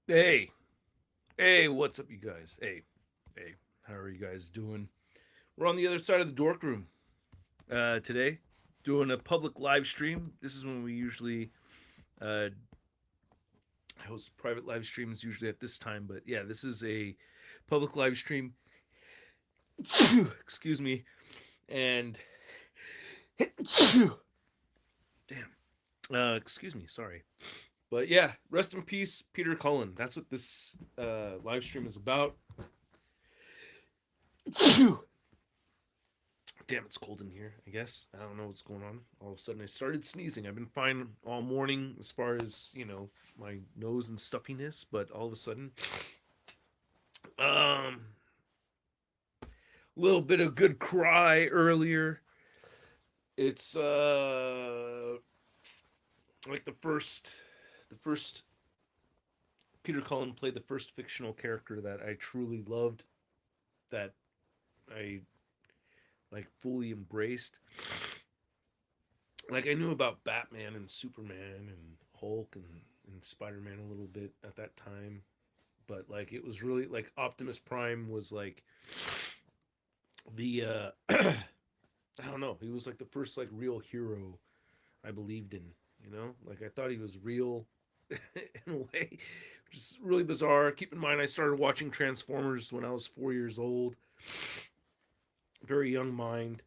Hey, hey, what's up, you guys? Hey, how are you guys doing? We're on the other side of the dork room today, doing a public live stream. This is when we usually uh, host private live streams, usually at this time. But yeah, this is a public live stream. Excuse me, and damn, excuse me, sorry. But yeah, rest in peace, Peter Cullen. That's what this live stream is about. Damn, it's cold in here, I guess. I don't know what's going on. All of a sudden, I started sneezing. I've been fine all morning as far as, my nose and stuffiness, but all of a sudden, a little bit of good cry earlier. It's, like the first Peter Cullen played the first fictional character that I truly loved, that I, like, fully embraced. Like, I knew about Batman and Superman and Hulk and Spider-Man a little bit at that time, but like it was really like Optimus Prime was like the I don't know, he was like the first like real hero I believed in, like I thought he was real in a way, which is really bizarre. Keep in mind I started watching Transformers when I was 4 years old, very young mind.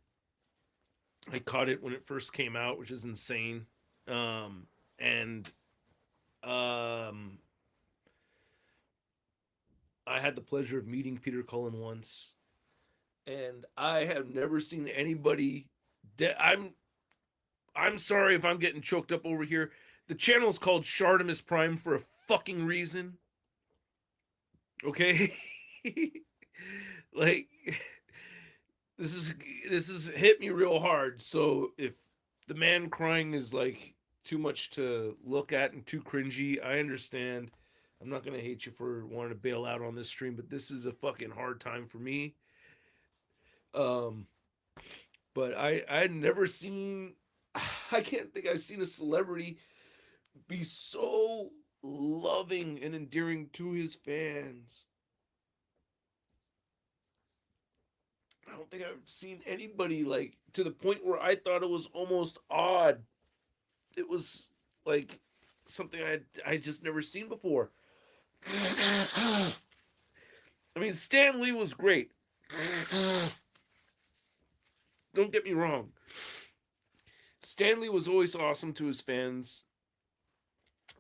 I caught it when it first came out, which is insane. And um I had the pleasure of meeting Peter Cullen once, and I have never seen anybody. I'm sorry if I'm getting choked up over here. The channel is called Shartimus Prime for a fucking reason. Okay, like this is this is hit me real hard. So if the man crying is like too much to look at and too cringy, I understand. I'm not gonna hate you for wanting to bail out on this stream, but this is a fucking hard time for me. Um, but I had never seen. I can't think I've seen a celebrity be so loving and endearing to his fans. I don't think I've seen anybody like to the point where I thought it was almost odd. It was like something I just never seen before. I mean, Stan Lee was great. Don't get me wrong. Stanley was always awesome to his fans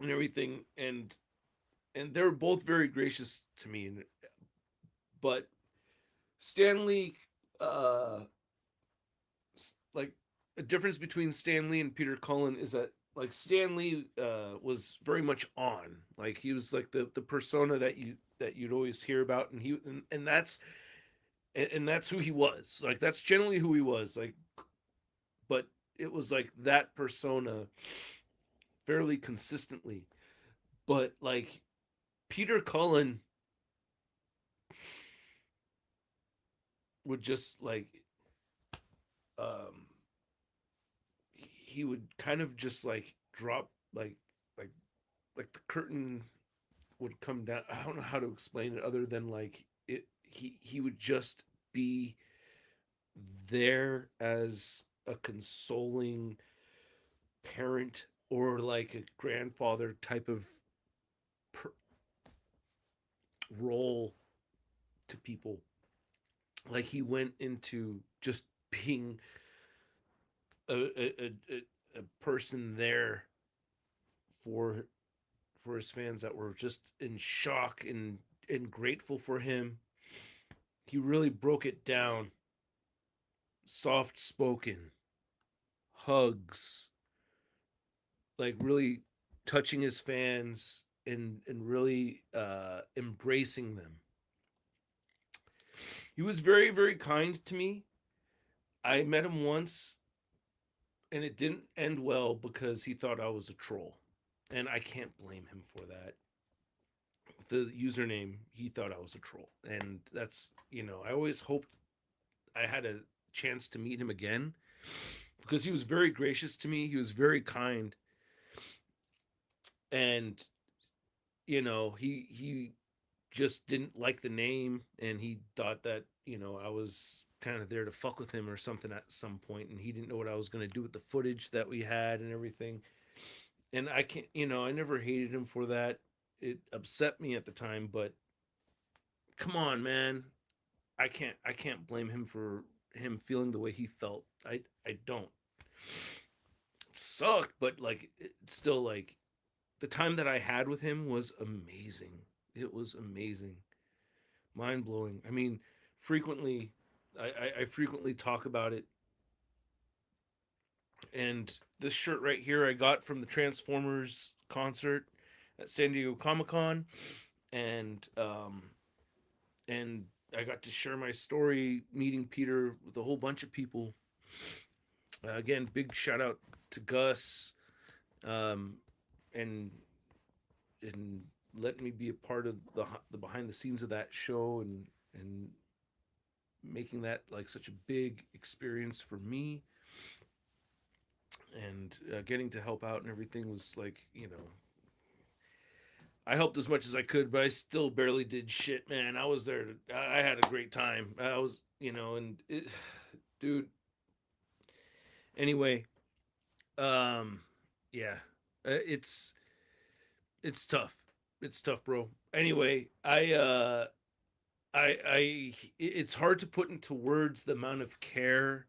and everything, and they were both very gracious to me. But Stanley, uh, like a difference between Stanley and Peter Cullen is that like Stanley was very much on, like he was like the persona that you'd always hear about, and that's who he was. Like that's generally who he was. Like, but it was like that persona fairly consistently. But like Peter Cullen would just like um he would kind of just like drop like like the curtain would come down. I don't know how to explain it other than like he would just be there as a consoling parent or like a grandfather type of per- role to people. Like he went into just being a person there for for his fans that were just in shock and grateful for him. He really broke it down. Soft spoken, hugs, like really touching his fans and really embracing them. He was very very kind to me. I met him once and it didn't end well because he thought I was a troll. And I can't blame him for that. The username, he thought I was a troll. And that's, I always hoped I had a chance to meet him again because he was very gracious to me. He was very kind. And he just didn't like the name, and he thought that I was kind of there to fuck with him or something at some point, and he didn't know what I was going to do with the footage that we had and everything. And I can't, I never hated him for that. It upset me at the time, but come on, man. I can't blame him for him feeling the way he felt. I don't. It sucked, but like it's still like the time that I had with him was amazing. It was amazing. Mind blowing. I mean, frequently I frequently talk about it. And this shirt right here I got from the Transformers concert at San Diego Comic Con, and and I got to share my story meeting Peter with a whole bunch of people. Again, big shout out to Gus, um, and and letting me be a part of the behind the scenes of that show, and making that like such a big experience for me, and getting to help out and everything was like, I helped as much as I could, but I still barely did shit, man. I was there. I had a great time. I was, and dude. Anyway, um, yeah, it's tough. It's tough, bro. Anyway, it's hard to put into words the amount of care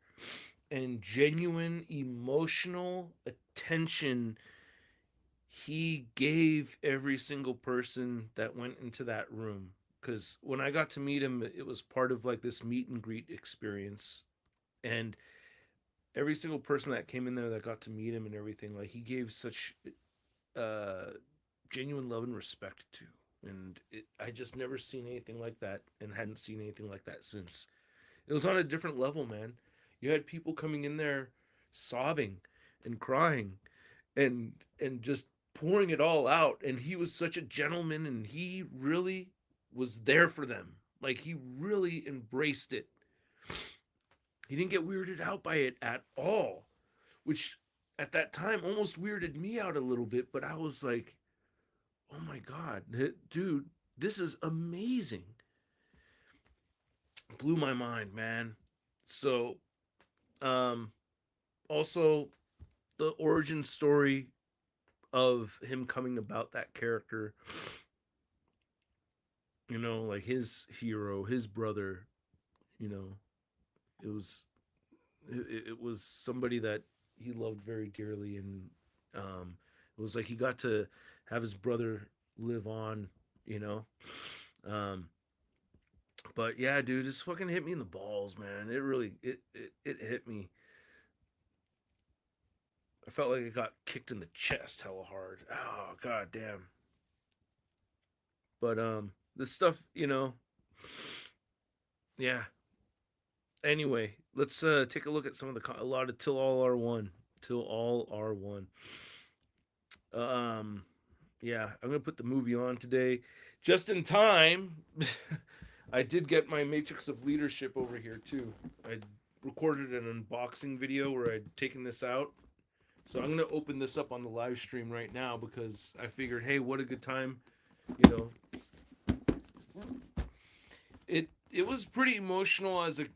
and genuine emotional attention he gave every single person that went into that room. Because when I got to meet him, it was part of like this meet and greet experience. And every single person that came in there that got to meet him and everything, like he gave such uh, genuine love and respect to. And I just never seen anything like that, and hadn't seen anything like that since. It was on a different level, man. You had people coming in there sobbing and crying and just pouring it all out, and he was such a gentleman, and he really was there for them. Like he really embraced it. He didn't get weirded out by it at all, which at that time almost weirded me out a little bit, but I was like, "Oh my god, dude, this is amazing." Blew my mind, man. So, um also the origin story of him coming about that character, like his hero, his brother, you know, it was it was somebody that he loved very dearly, and it was like he got to have his brother live on, you know. Um, but yeah, dude, it's fucking hit me in the balls, man. It really it hit me. I felt like it got kicked in the chest hella hard. Oh god damn. But this stuff, yeah. Anyway, let's take a look at some of a lot of Till All Are One. Till All Are One. Um, yeah, I'm gonna put the movie on today, just in time. I did get my Matrix of Leadership over here too. I recorded an unboxing video where I'd taken this out, so I'm gonna open this up on the live stream right now because I figured, hey, what a good time, you know. It was pretty emotional as a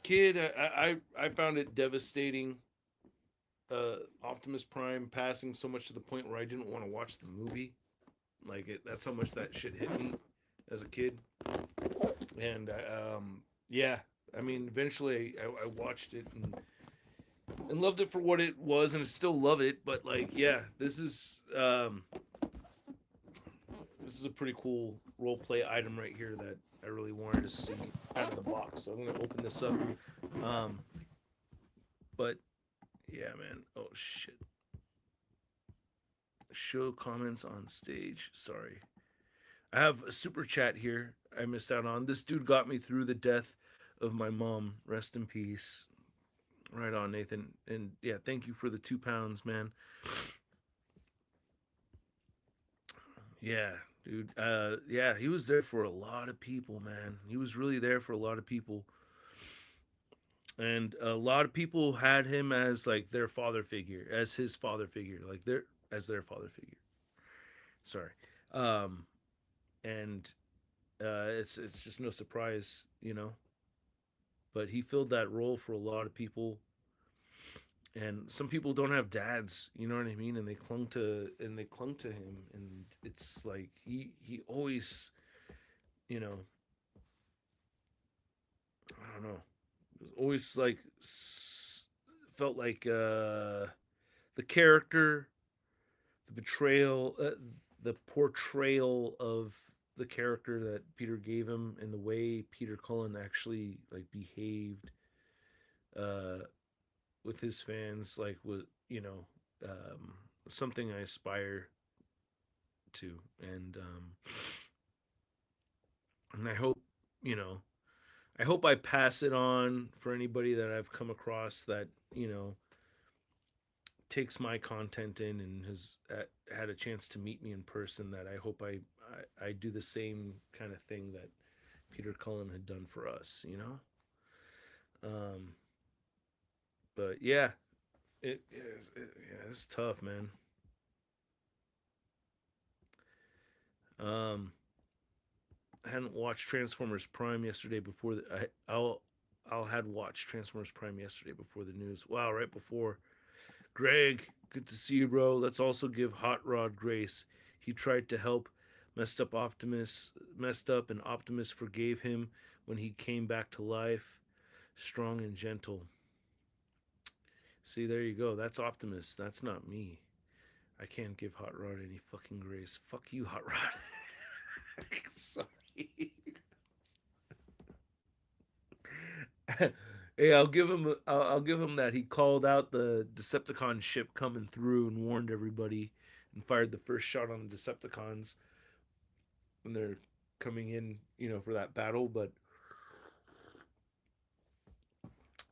kid. I found it devastating. Optimus Prime passing so much to the point where I didn't want to watch the movie. Like that's how much that shit hit me as a kid. And yeah, I mean, eventually I watched it and loved it for what it was, and I still love it. But like, yeah, this is a pretty cool role play item right here that I really wanted to see out of the box. So I'm gonna open this up. Um, but yeah, man. Oh shit. Show comments on stage. Sorry. I have a super chat here I missed out on. This dude got me through the death of my mom. Rest in peace. Right on, Nathan. And yeah, thank you for the £2, man. Yeah, dude. Yeah, he was there for a lot of people, man. He was really there for a lot of people. And a lot of people had him as like their father figure, as his father figure, like their father figure. Sorry. um, and it's just no surprise, you know. But he filled that role for a lot of people, and some people don't have dads, you know what I mean, and they clung to him, and it's like he always, you know, I don't know, it was always like felt like the character, the betrayal, the portrayal of the character that Peter gave him, and the way Peter Cullen actually like behaved uh, with his fans, like with something I aspire to, and I hope you know I hope I pass it on for anybody that I've come across that takes my content in and has had a chance to meet me in person. That I hope I do the same kind of thing that Peter Cullen had done for us. Um, but yeah, it's tough, man. Um, I hadn't watched Transformers Prime yesterday before I'll had watched Transformers Prime yesterday before the news. Wow, right before. Greg, good to see you, bro. Let's also give Hot Rod grace. He tried to help, messed up, and Optimus forgave him when he came back to life, strong and gentle. See, there you go. That's Optimus. That's not me. I can't give Hot Rod any fucking grace. Fuck you, Hot Rod. Sorry. Hey, I'll give him that. He called out the Decepticon ship coming through and warned everybody, and fired the first shot on the Decepticons when they're coming in, for that battle. But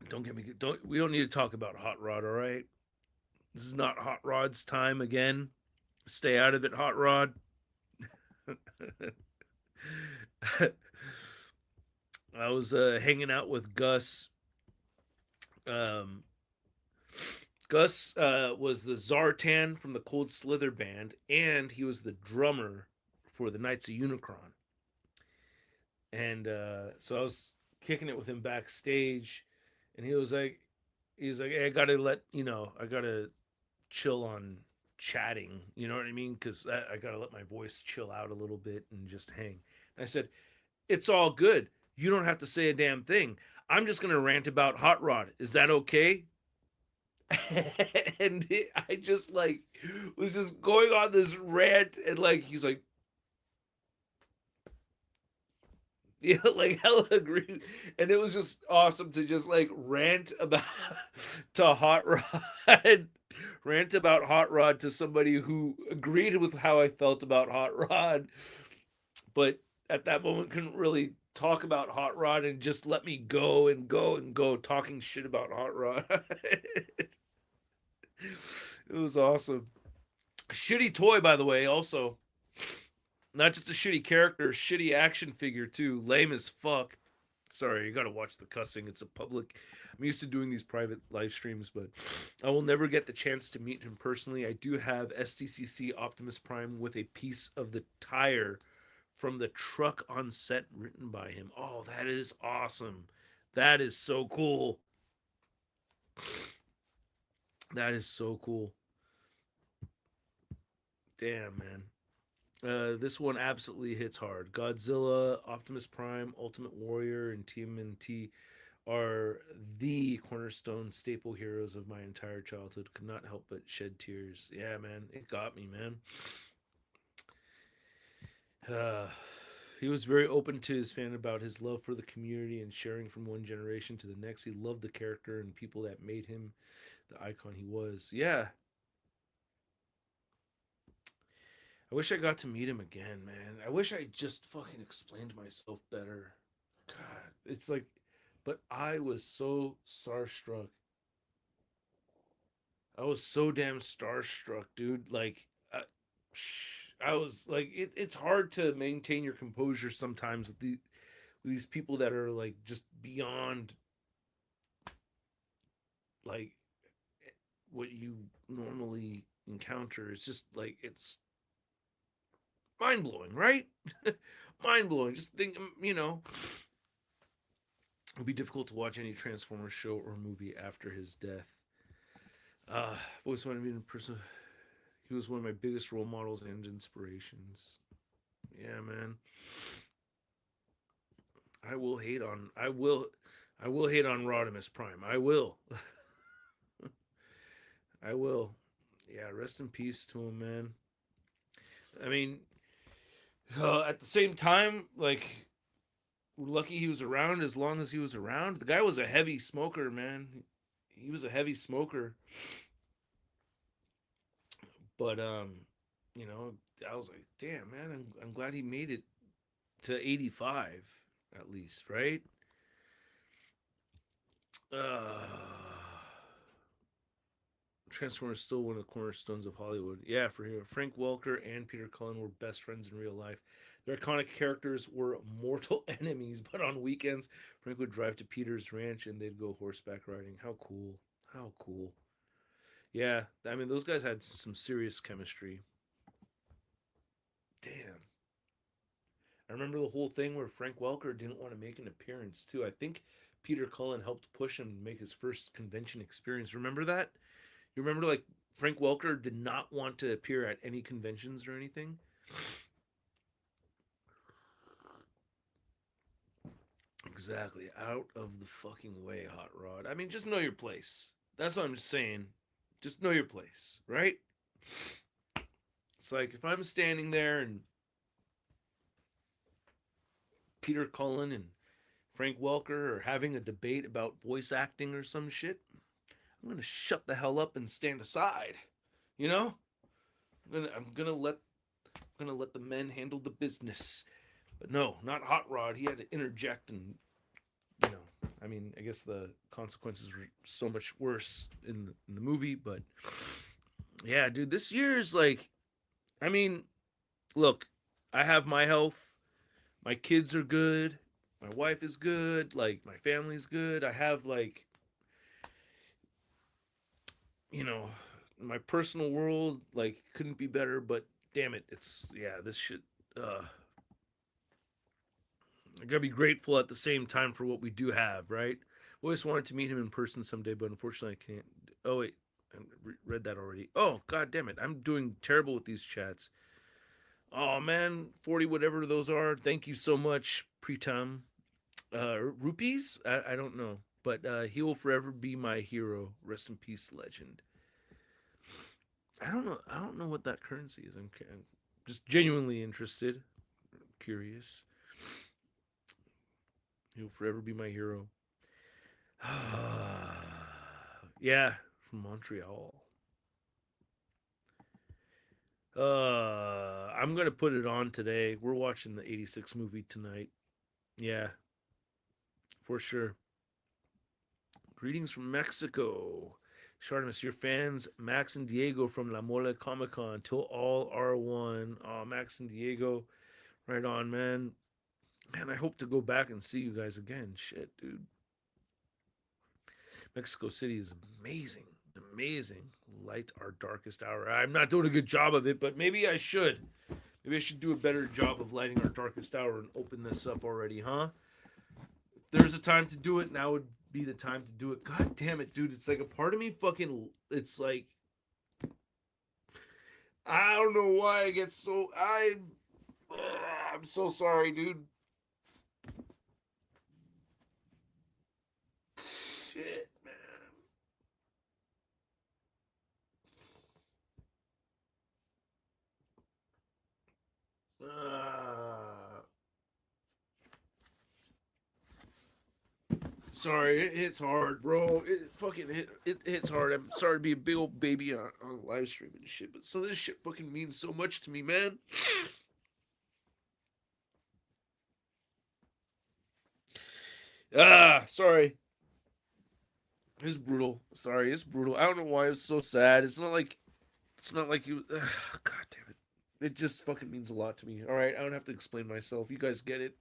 don't get me don't we don't need to talk about Hot Rod, all right? This is not Hot Rod's time again. Stay out of it, Hot Rod. I was hanging out with Gus. Um, Gus was the Zartan from the Cold Slither band, and he was the drummer for the Knights of Unicron. And so I was kicking it with him backstage, and he was like, "Hey, I gotta chill on chatting. You know what I mean? Because I gotta let my voice chill out a little bit and just hang." And I said, "It's all good. You don't have to say a damn thing. I'm just gonna rant about Hot Rod. Is that okay?" And I just like was just going on this rant, and like he's like, yeah, like hella agree, and it was just awesome to just like rant about to Hot Rod, rant about Hot Rod to somebody who agreed with how I felt about Hot Rod, but at that moment couldn't really talk about Hot Rod and just let me go and go and go talking shit about Hot Rod. It was awesome. Shitty toy, by the way, also. Not just a shitty character, shitty action figure too. Lame as fuck. Sorry, you gotta watch the cussing. It's a public. I'm used to doing these private live streams, but I will never get the chance to meet him personally. I do have STCC Optimus Prime with a piece of the tire from the truck on set written by him. Oh, that is awesome. That is so cool. That is so cool. Damn, man. This one absolutely hits hard. Godzilla, Optimus Prime, Ultimate Warrior, and TMNT are the cornerstone staple heroes of my entire childhood. Could not help but shed tears. Yeah, man, it got me, man. Uh, he was very open to his fan about his love for the community and sharing from one generation to the next. He loved the character and people that made him the icon he was. Yeah, I wish I got to meet him again, man. I wish I just fucking explained myself better. God, it's like, but I was so starstruck. I was so damn starstruck, dude. Like, I was like, it's hard to maintain your composure sometimes with these people that are like just beyond like what you normally encounter. It's just like Mind blowing, right? Mind blowing. Just think, it'd be difficult to watch any Transformers show or movie after his death. I've always wanted to be in person. He was one of my biggest role models and inspirations. Yeah, man. I will hate on Rodimus Prime. I will. I will. Yeah, rest in peace to him, man. I mean, at the same time, like, we're lucky he was around as long as he was around. The guy was a heavy smoker, man. He was a heavy smoker. But I was like, damn, man, I'm glad he made it to 85 at least, right? Transformers is still one of the cornerstones of Hollywood. Yeah, for here, Frank Welker and Peter Cullen were best friends in real life. Their iconic characters were mortal enemies, but on weekends, Frank would drive to Peter's ranch and they'd go horseback riding. How cool! How cool! Yeah, I mean, those guys had some serious chemistry. Damn. I remember the whole thing where Frank Welker didn't want to make an appearance too. I think Peter Cullen helped push him to make his first convention experience. Remember that? You remember like Frank Welker did not want to appear at any conventions or anything? Exactly. Out of the fucking way, Hot Rod. I mean, just know your place. That's what I'm just saying. Just know your place, right? It's like if I'm standing there and Peter Cullen and Frank Welker are having a debate about voice acting or some shit, I'm gonna shut the hell up and stand aside. You know? I'm gonna let the men handle the business. But no, not Hot Rod. He had to interject and I mean, I guess the consequences were so much worse in the movie, but yeah, dude, this year is like I mean, look, I have my health. My kids are good. My wife is good. Like my family's good. I have like, you know, my personal world like couldn't be better, but damn it, it's yeah, this shit I gotta be grateful at the same time for what we do have, right? I always wanted to meet him in person someday, but unfortunately I can't. Oh wait, I read that already. Oh god damn it, I'm doing terrible with these chats. Oh man, 40 whatever those are. Thank you so much, Pritam. Rupees? I don't know, but he will forever be my hero. Rest in peace, legend. I don't know. I don't know what that currency is. I'm just genuinely interested, curious. He'll forever be my hero. Yeah, from Montreal. I'm gonna put it on today. We're watching the '86 movie tonight. Yeah, for sure. Greetings from Mexico. Shartimus, your fans, Max and Diego from La Mole Comic Con. Till all are one. Oh, Max and Diego. Right on, man. Man, I hope to go back and see you guys again. Shit, dude. Mexico City is amazing. Amazing. Light our darkest hour. I'm not doing a good job of it, but maybe I should. Maybe I should do a better job of lighting our darkest hour and open this up already, huh? If there's a time to do it, now would be the time to do it. God damn it, dude. It's like a part of me fucking. It's like. I don't know why I get so. I'm so sorry, dude. Shit, man. Sorry, it hits hard, bro. It hits hard. I'm sorry to be a big old baby on live stream and shit, but so this shit fucking means so much to me, man. Sorry. It's brutal. Sorry, it's brutal. I don't know why it's so sad. It's not like you. God damn it. It just fucking means a lot to me. All right, I don't have to explain myself. You guys get it.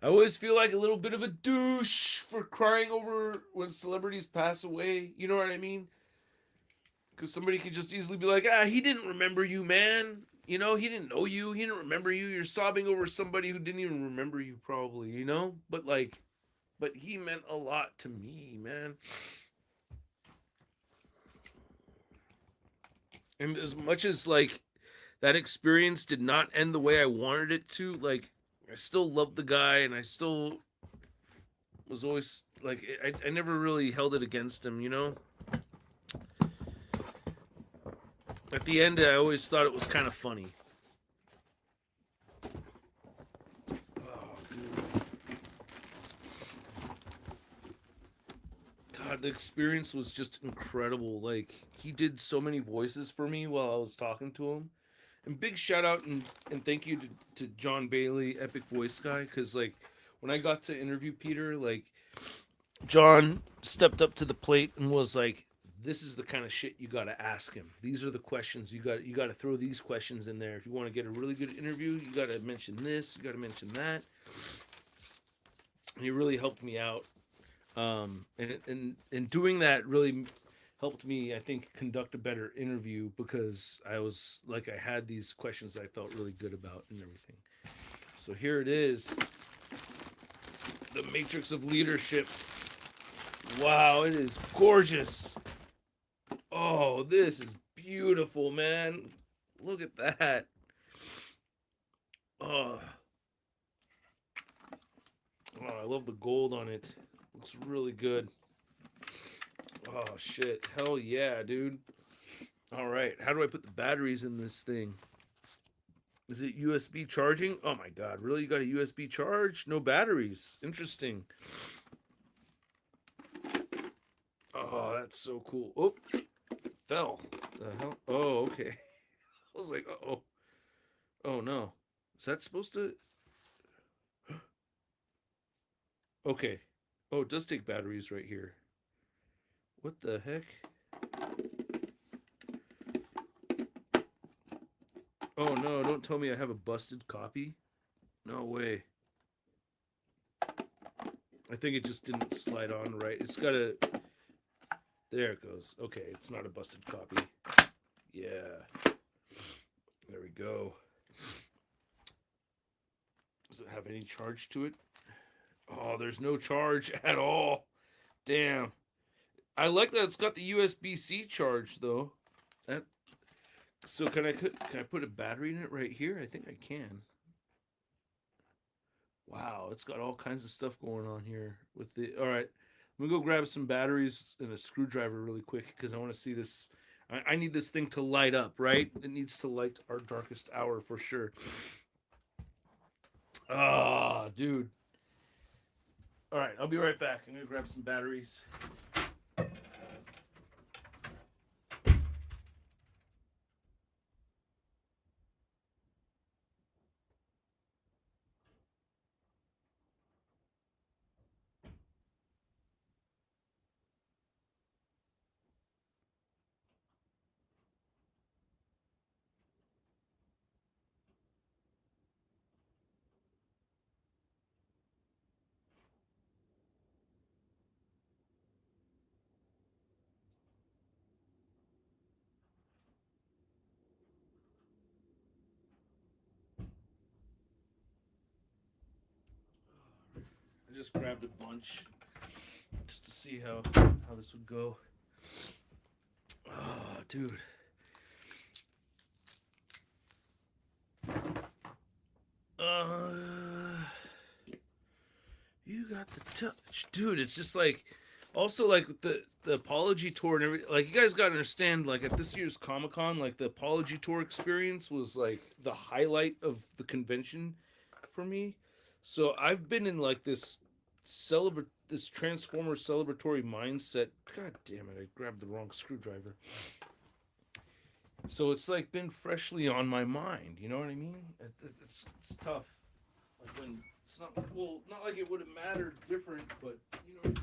I always feel like a little bit of a douche for crying over when celebrities pass away. You know what I mean? Because somebody could just easily be like, ah, he didn't remember you, man. You know, he didn't know you. He didn't remember you. You're sobbing over somebody who didn't even remember you, probably, you know? But, like, but he meant a lot to me, man. And as much as, like, that experience did not end the way I wanted it to, like, I still loved the guy and I still was always, like, I never really held it against him, you know? At the end, I always thought it was kind of funny. Oh, dude. God, the experience was just incredible. Like, he did so many voices for me while I was talking to him. And big shout out and thank you to John Bailey, Epic Voice Guy, because, like, when I got to interview Peter, like, John stepped up to the plate and was like, "This is the kind of shit you got to ask him. These are the questions you got to throw these questions in there. If you want to get a really good interview, you got to mention this, you got to mention that." And he really helped me out, and doing that really helped me, I think, conduct a better interview because I was like, I had these questions that I felt really good about and everything. So here it is, the Matrix of Leadership. Wow, it is gorgeous. Oh, this is beautiful, man. Look at that. Oh, oh, I love the gold on it. Looks really good. Oh, shit. Hell yeah, dude. All right. How do I put the batteries in this thing? Is it USB charging? Oh my god. Really? You got a USB charge? No batteries. Interesting. Oh, that's so cool. Oh, it fell. The hell? Oh, okay. I was like, oh. Oh no. Is that supposed to. Okay. Oh, it does take batteries right here. What the heck? Oh no, don't tell me I have a busted copy. No way. I think it just didn't slide on right. It's got a. There it goes. Okay, it's not a busted copy. Yeah. There we go. Does it have any charge to it? Oh, there's no charge at all. Damn. I like that it's got the USB-C charge though. That. So can I put a battery in it right here? I think I can. Wow, it's got all kinds of stuff going on here with the. All right, I'm gonna go grab some batteries and a screwdriver really quick because I want to see this. I need this thing to light up, right? It needs to light our darkest hour for sure. Ah, oh, dude. All right, I'll be right back. I'm gonna grab some batteries. I just grabbed a bunch just to see how this would go. Oh, dude. Uh, you got the touch, dude. It's just like, also like the apology tour and everything. Like, you guys got to understand, like, at this year's Comic Con, like, the apology tour experience was like the highlight of the convention for me. So I've been in like this Transformer celebratory mindset. God damn it! I grabbed the wrong screwdriver. So it's like been freshly on my mind. You know what I mean? It's tough. Like, when it's not, well, not like it would have mattered different, but you know.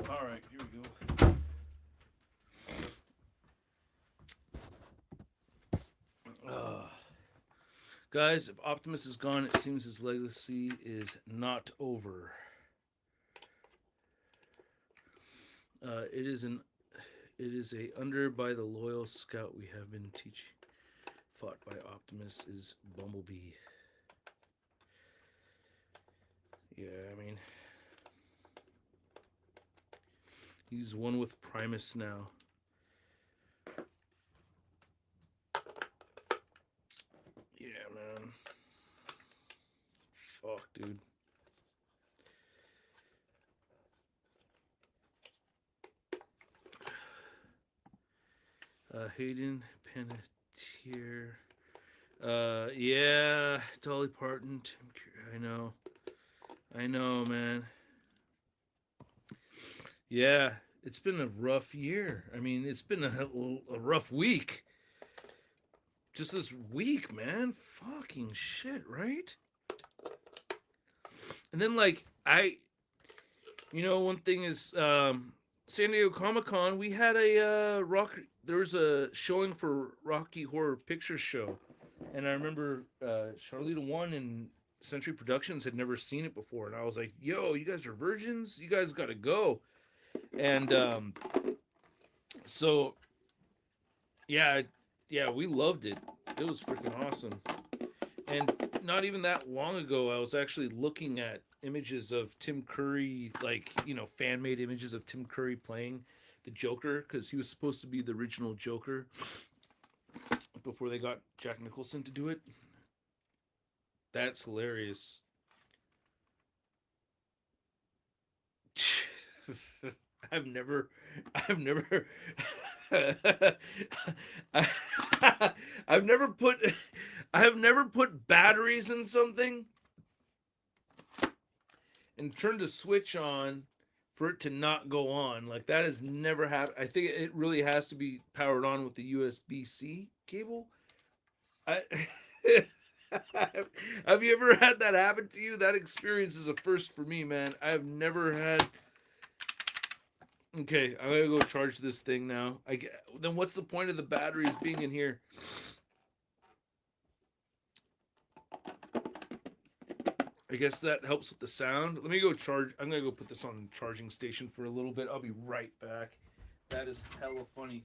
All right, here we go. Guys, if Optimus is gone, it seems his legacy is not over. It is a under by the loyal scout we have been teaching. Fought by Optimus is Bumblebee. Yeah, I mean, he's one with Primus now. Yeah, man. Fuck, dude. Hayden Panettiere. Yeah, Dolly Parton. I know, man. Yeah, it's been a rough year. I mean, it's been a rough week. Just this week, man. Fucking shit, right? And then, like, one thing is, San Diego Comic Con, we had a there was a showing for Rocky Horror Picture Show. And I remember Charlita One and Century Productions had never seen it before. And I was like, yo, you guys are virgins? You guys got to go. And so, yeah, we loved it. It was freaking awesome. And not even that long ago, I was actually looking at images of Tim Curry, like, fan made images of Tim Curry playing the Joker, because he was supposed to be the original Joker before they got Jack Nicholson to do it. That's hilarious. I've never I've never I've never put I have never put batteries in something and turned a switch on for it to not go on. Like, that has never happened. I think it really has to be powered on with the USB-C cable. I Have you ever had that happen to you? That experience is a first for me, man. I have never had. Okay, I'm gonna go charge this thing now. Then what's the point of the batteries being in here? I guess that helps with the sound. Let me go charge. I'm gonna go put this on charging station for a little bit. I'll be right back. That is hella funny.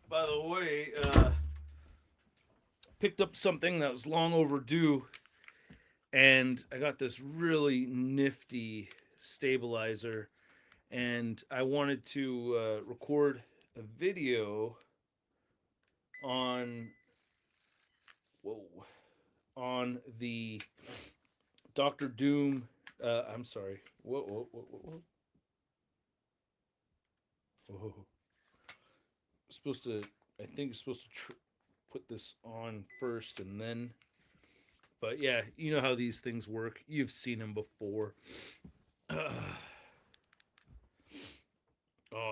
By the way, picked up something that was long overdue, and I got this really nifty stabilizer, and I wanted to record a video on whoa on the Doctor Doom. I'm sorry. Whoa. Whoa. Supposed to. I think it's supposed to put this on first and then. But yeah, you know how these things work. You've seen them before. Oh,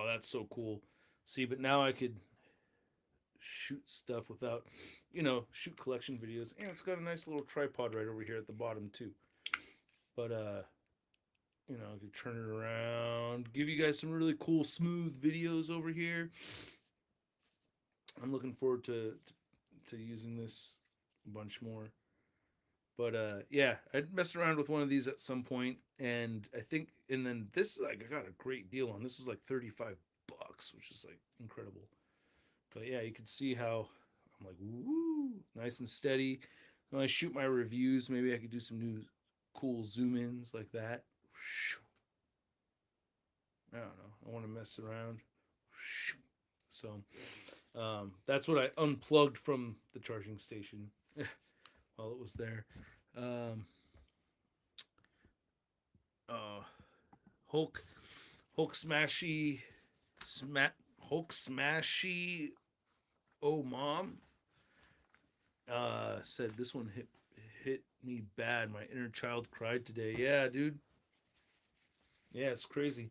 that's so cool. See, but now I could shoot stuff without, shoot collection videos. And it's got a nice little tripod right over here at the bottom too. But I could turn it around, give you guys some really cool, smooth videos over here. I'm looking forward to using this a bunch more. But yeah, I'd messed around with one of these at some point, and then this, like, I got a great deal on. This is like $35, which is like incredible. But yeah, you can see how I'm like, woo, nice and steady. When I shoot my reviews, maybe I could do some new cool zoom ins like that. I don't know. I want to mess around. So that's what I unplugged from the charging station while it was there. uh, Hulk Hulk Smashy Hulk Smashy. Oh, mom. Said this one hit me bad. My inner child cried today. Yeah, dude. Yeah, it's crazy.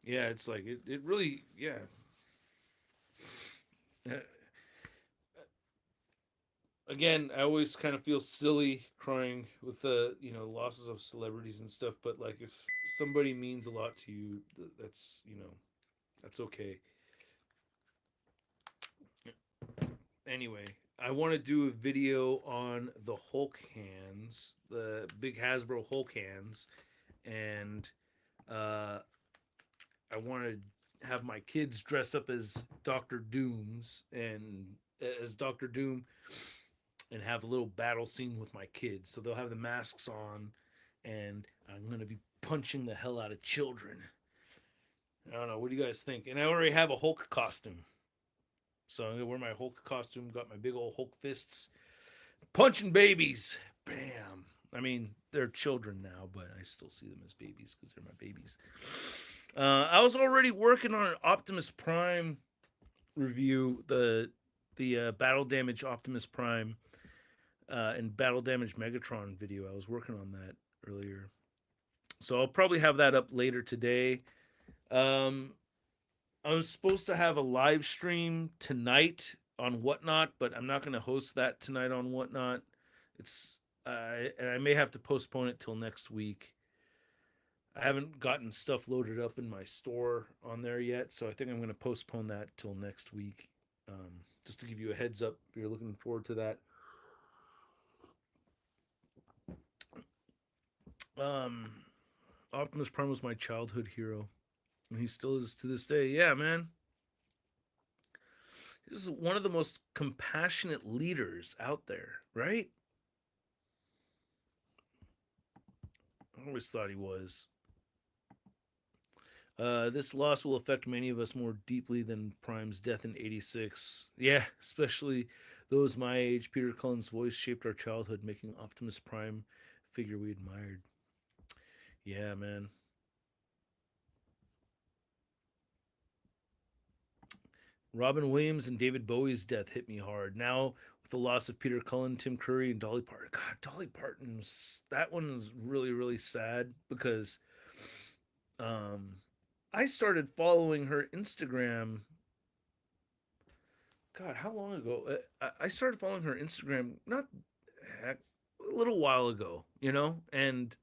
Yeah, it's like it really. Yeah. Uh, Again, I always kind of feel silly crying with the losses of celebrities and stuff. But like, if somebody means a lot to you, that's that's okay. Anyway, I want to do a video on the Hulk hands, the big Hasbro Hulk hands, and uh, I want to have my kids dress up as Doctor Doom's and as Doctor Doom and have a little battle scene with my kids. So they'll have the masks on, and I'm gonna be punching the hell out of children. I don't know. What do you guys think? And I already have a Hulk costume, so I'm gonna wear my Hulk costume. Got my big old Hulk fists, punching babies. Bam. I mean, they're children now, but I still see them as babies because they're my babies. I was already working on an Optimus Prime review, the Battle Damage Optimus Prime and Battle Damage Megatron video. I was working on that earlier, so I'll probably have that up later today. Um, I was supposed to have a live stream tonight on Whatnot, but I'm not going to host that tonight on Whatnot. It's and I may have to postpone it till next week. I haven't gotten stuff loaded up in my store on there yet, so I think I'm going to postpone that till next week. Just to give you a heads up if you're looking forward to that. Um, Optimus Prime was my childhood hero, and he still is to this day. Yeah, man. He's one of the most compassionate leaders out there, right? I always thought he was. This loss will affect many of us more deeply than Prime's death in '86. Yeah, especially those my age. Peter Cullen's voice shaped our childhood, making Optimus Prime a figure we admired. Yeah, man. Robin Williams and David Bowie's death hit me hard. Now, with the loss of Peter Cullen, Tim Curry, and Dolly Parton. God, Dolly Parton's that one was really, really sad because um, I started following her Instagram. God, how long ago? I started following her Instagram not heck, a little while ago, and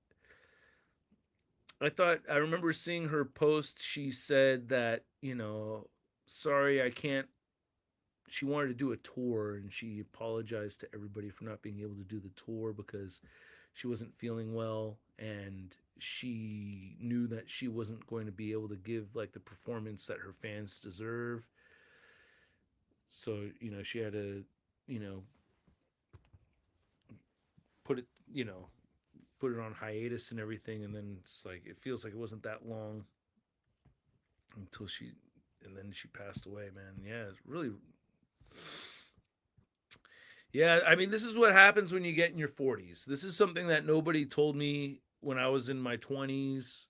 I remember seeing her post. She said that, sorry, I can't. She wanted to do a tour and she apologized to everybody for not being able to do the tour because she wasn't feeling well and she knew that she wasn't going to be able to give like the performance that her fans deserve. So, she had to, you know, put it, put it on hiatus and everything. And then it's like, it feels like it wasn't that long until and then she passed away, man. Yeah, it's really, yeah. I mean, this is what happens when you get in your 40s. This is something that nobody told me when I was in my 20s.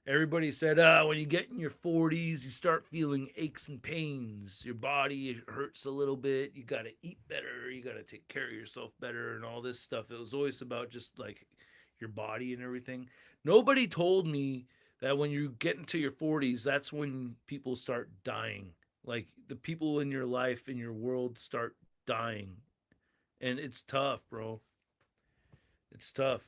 Everybody said, when you get in your 40s, you start feeling aches and pains. Your body hurts a little bit. You got to eat better. You got to take care of yourself better and all this stuff. It was always about just like your body and everything. Nobody told me that when you get into your 40s, that's when people start dying. Like the people in your life, in your world start dying. And it's tough, bro. It's tough.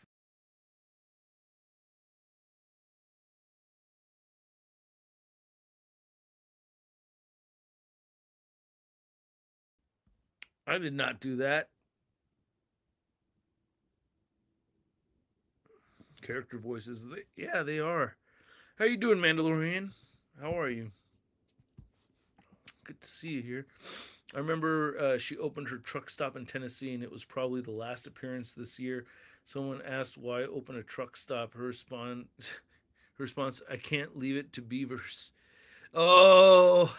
I did not do that. Character voices, yeah, they are. How you doing, Mandalorian? How are you? Good to see you here. I remember she opened her truck stop in Tennessee, and it was probably the last appearance this year. Someone asked why open a truck stop. Her response, "I can't leave it to beavers." Oh,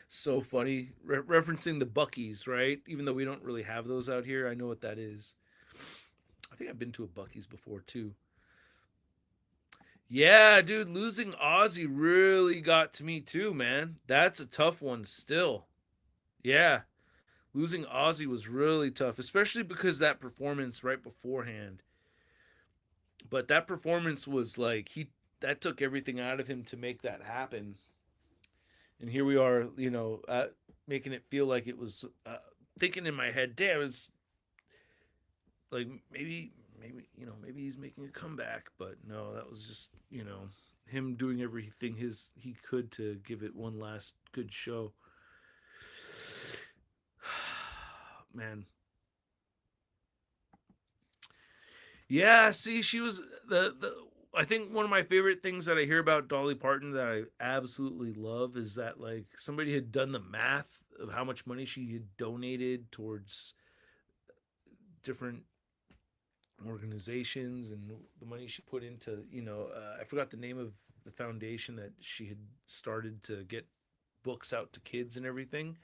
so funny. Referencing the Buckies, right? Even though we don't really have those out here, I know what that is. I think I've been to a Bucky's before too. Yeah, dude, losing Ozzy really got to me too, man. That's a tough one still. Yeah, losing Ozzy was really tough, especially because that performance right beforehand. But that performance was like that took everything out of him to make that happen. And here we are, making it feel like it was thinking in my head, damn, it's like maybe he's making a comeback, but no, that was just him doing everything he could to give it one last good show. Man, yeah. See, she was the. I think one of my favorite things that I hear about Dolly Parton that I absolutely love is that like somebody had done the math of how much money she had donated towards different organizations and the money she put into I forgot the name of the foundation that she had started to get books out to kids and everything,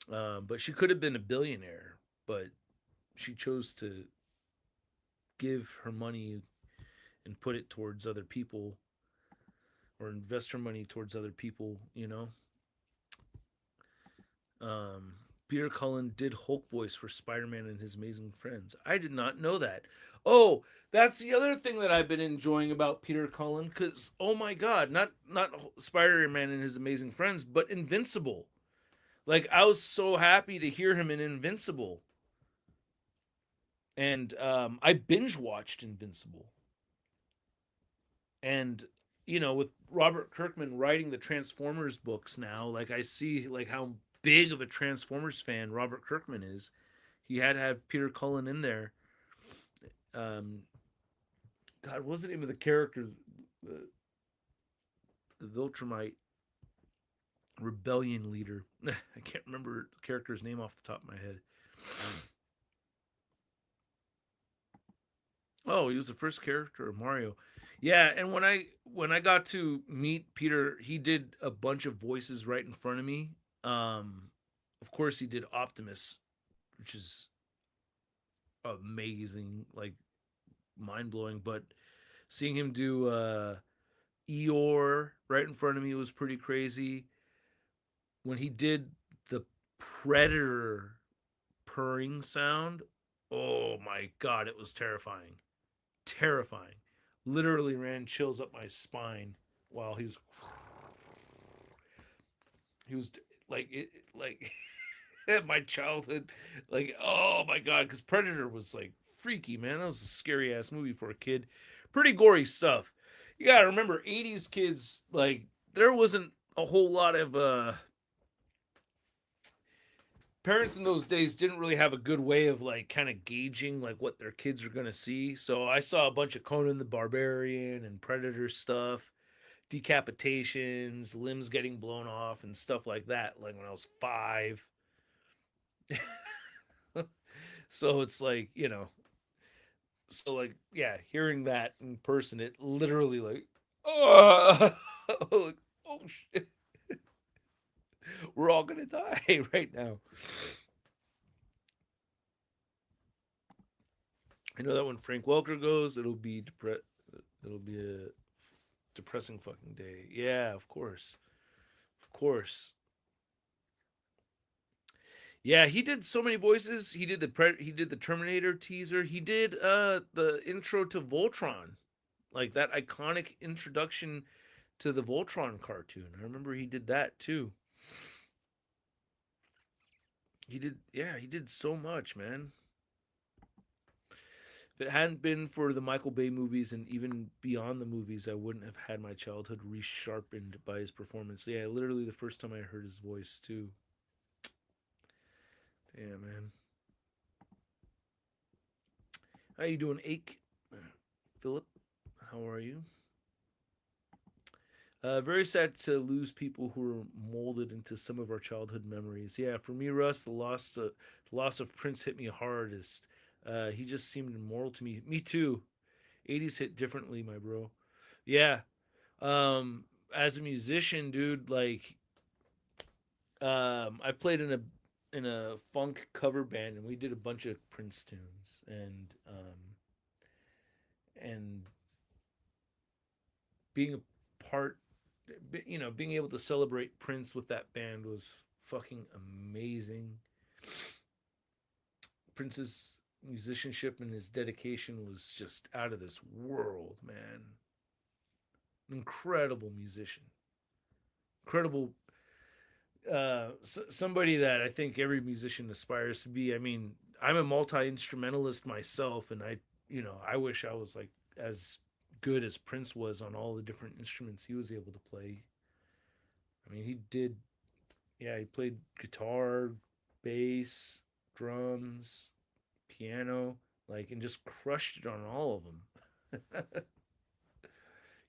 but she could have been a billionaire, but she chose to give her money and put it towards other people or invest her money towards other people, um, Peter Cullen did Hulk voice for Spider-Man and His Amazing Friends. I did not know that. Oh, that's the other thing that I've been enjoying about Peter Cullen cuz oh my god, not Spider-Man and His Amazing Friends, but Invincible. Like I was so happy to hear him in Invincible. And I binge watched Invincible. And with Robert Kirkman writing the Transformers books now, like I see like how big of a Transformers fan Robert Kirkman is. He had to have Peter Cullen in there. Um, God, what was the name of the character? The Viltrumite rebellion leader. I can't remember the character's name off the top of my head. Oh, he was the first character of Mario. Yeah, and when I got to meet Peter, he did a bunch of voices right in front of me. Of course, he did Optimus, which is amazing, like mind blowing. But seeing him do Eeyore right in front of me was pretty crazy. When he did the Predator purring sound, oh my god, it was terrifying. Terrifying. Literally ran chills up my spine while he was like like my childhood, like oh my god, because Predator was like freaky, man. That was a scary ass movie for a kid. Pretty gory stuff. You gotta remember, '80s kids, like there wasn't a whole lot of parents in those days didn't really have a good way of like kind of gauging like what their kids are gonna see. So I saw a bunch of Conan the Barbarian and Predator stuff, decapitations, limbs getting blown off, and stuff like that. Like when I was 5. So it's like so like yeah, hearing that in person, it literally like oh, like, oh shit, we're all gonna die right now. I know that when Frank Welker goes, it'll be a depressing fucking day. Yeah, of course. Of course. Yeah, he did so many voices. He did the Terminator teaser. He did the intro to Voltron. Like that iconic introduction to the Voltron cartoon. I remember he did that too. He did so much, man. If it hadn't been for the Michael Bay movies and even beyond the movies, I wouldn't have had my childhood resharpened by his performance. Yeah, literally the first time I heard his voice too. Yeah, man. How you doing, Ake? Philip, how are you? Very sad to lose people who were molded into some of our childhood memories. Yeah, for me, Russ, the loss of Prince hit me hardest. He just seemed immortal to me. Me too. '80s hit differently, my bro. Yeah. As a musician, dude, like I played in a funk cover band, and we did a bunch of Prince tunes, and being a part, being able to celebrate Prince with that band was fucking amazing. Prince's musicianship and his dedication was just out of this world, man. Incredible musician, incredible, somebody that I think every musician aspires to be. I mean, I'm a multi instrumentalist myself, and I wish I was like as good as Prince was on all the different instruments he was able to play. I mean, he did. Yeah, he played guitar, bass, drums, piano, like, and just crushed it on all of them.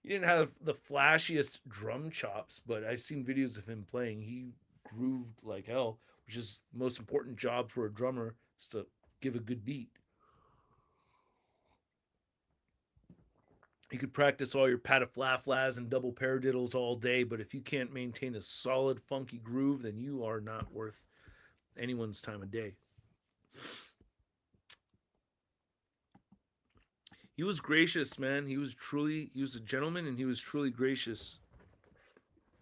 He didn't have the flashiest drum chops, but I've seen videos of him playing. He grooved like hell, which is the most important job for a drummer, is to give a good beat. You could practice all your pataflaflas and double paradiddles all day, but if you can't maintain a solid funky groove, then you are not worth anyone's time of day. He was gracious, man. He was a gentleman, and he was truly gracious.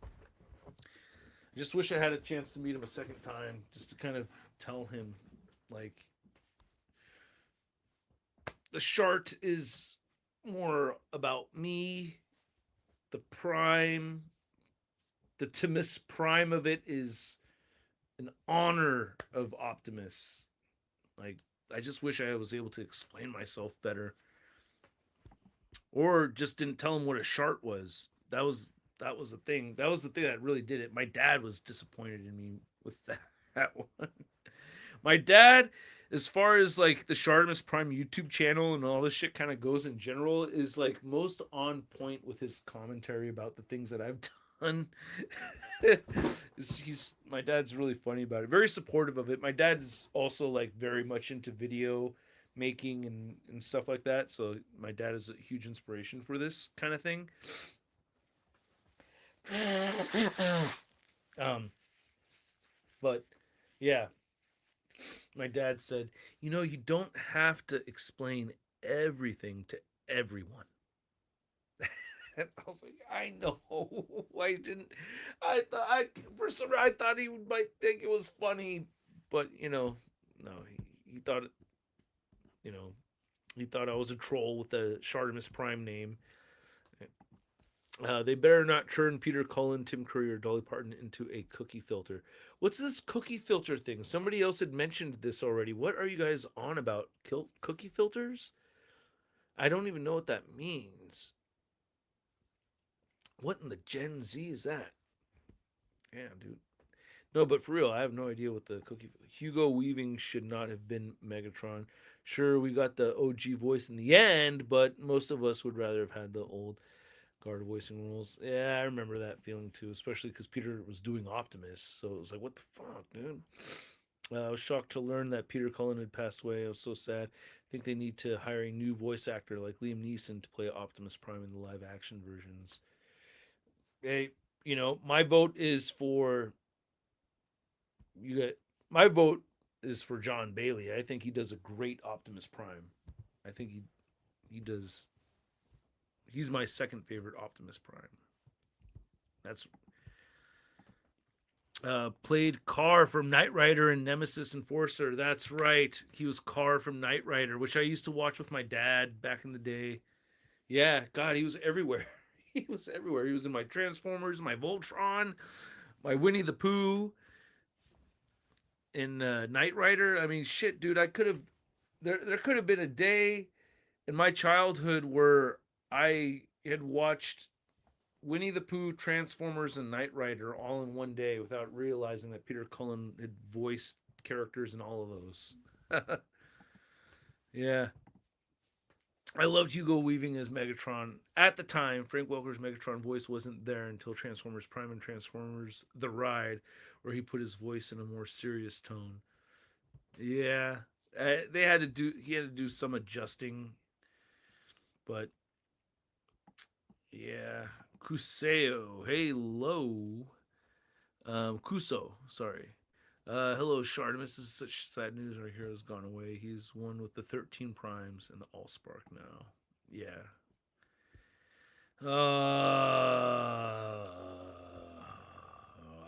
I just wish I had a chance to meet him a second time, just to kind of tell him, like, the shart is more about me. The prime, the Timus prime of it is an honor of Optimus. Like, I just wish I was able to explain myself better, or just didn't tell him what a shart was. That was the thing. That was the thing that really did it. My dad was disappointed in me with that one. My dad, as far as like the Shartimus Prime YouTube channel and all this shit kind of goes in general, is like most on point with his commentary about the things that I've done. He's My dad's really funny about it, very supportive of it. My dad is also like very much into video making and stuff like that. So my dad is a huge inspiration for this kind of thing. Um, but yeah, my dad said, you don't have to explain everything to everyone. And I was like, I know. I didn't. I thought for some I thought he might think it was funny, but no, he thought it. You know, he thought I was a troll with the Shartimus Prime name. They better not turn Peter Cullen, Tim Curry, or Dolly Parton into a cookie filter. What's this cookie filter thing? Somebody else had mentioned this already. What are you guys on about? Cookie filters? I don't even know what that means. What in the Gen Z is that? Yeah, dude. No, but for real, I have no idea what the cookie. Hugo Weaving should not have been Megatron. Sure, we got the OG voice in the end, but most of us would rather have had the old guard voicing roles. Yeah, I remember that feeling too, especially because Peter was doing Optimus. So it was like, what the fuck, dude? I was shocked to learn that Peter Cullen had passed away. I was so sad. I think they need to hire a new voice actor like Liam Neeson to play Optimus Prime in the live action versions. Hey, my vote is for you. My vote is for John Bailey. I think he does a great Optimus Prime. I think he does. He's my second favorite Optimus Prime. That's played Carr from Knight Rider and Nemesis Enforcer. That's right. He was Carr from Knight Rider, which I used to watch with my dad back in the day. Yeah, God, he was everywhere. He was everywhere. He was in my Transformers, my Voltron, my Winnie the Pooh, in Knight Rider. I mean, shit, dude. I could have. There could have been a day in my childhood where I had watched Winnie the Pooh, Transformers, and Knight Rider all in one day without realizing that Peter Cullen had voiced characters in all of those. Yeah. I loved Hugo Weaving as Megatron. At the time, Frank Welker's Megatron voice wasn't there until Transformers Prime and Transformers The Ride, where he put his voice in a more serious tone. Yeah. He had to do some adjusting, but yeah. Kuseo, hello. Kuso, sorry. Hello, Shardimus. This is such sad news. Our hero's gone away. He's one with the 13 primes and the Allspark now. Yeah.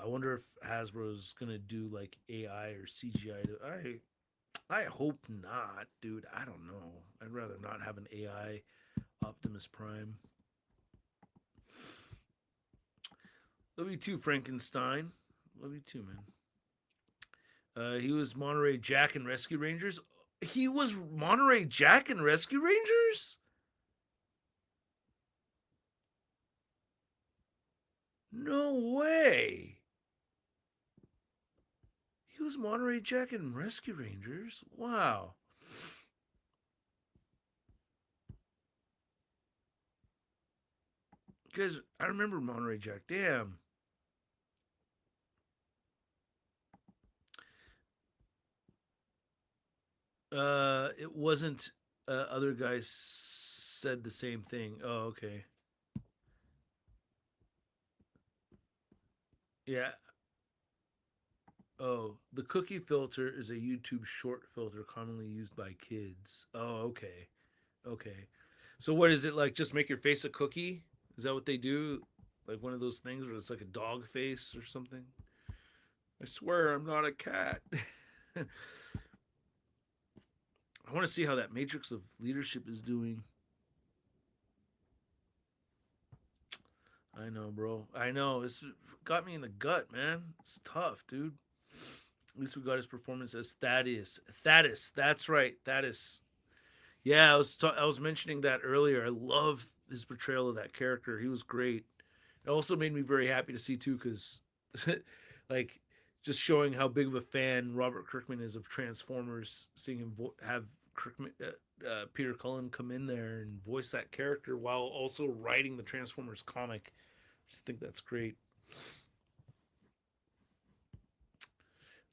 I wonder if Hasbro's gonna do like AI or CGI. I hope not, dude. I don't know. I'd rather not have an AI Optimus Prime. Love you too, Frankenstein. Love you too, man. He was Monterey Jack and Rescue Rangers. He was Monterey Jack and Rescue Rangers? No way. He was Monterey Jack and Rescue Rangers? Wow. Because I remember Monterey Jack. Damn. It wasn't. Other guys said the same thing. Oh, okay. Yeah. Oh, the cookie filter is a YouTube short filter commonly used by kids. Oh, okay. Okay. So what is it like? Just make your face a cookie? Is that what they do? Like one of those things where it's like a dog face or something? I swear I'm not a cat. I want to see how that matrix of leadership is doing. I know, bro. I know. It's got me in the gut, man. It's tough, dude. At least we got his performance as Thaddeus. Thaddeus. That's right. Thaddeus. Yeah, I was mentioning that earlier. I love his portrayal of that character. He was great. It also made me very happy to see too, because like just showing how big of a fan Robert Kirkman is of Transformers. Seeing him have Kirkman, Peter Cullen come in there and voice that character while also writing the Transformers comic. I just think that's great.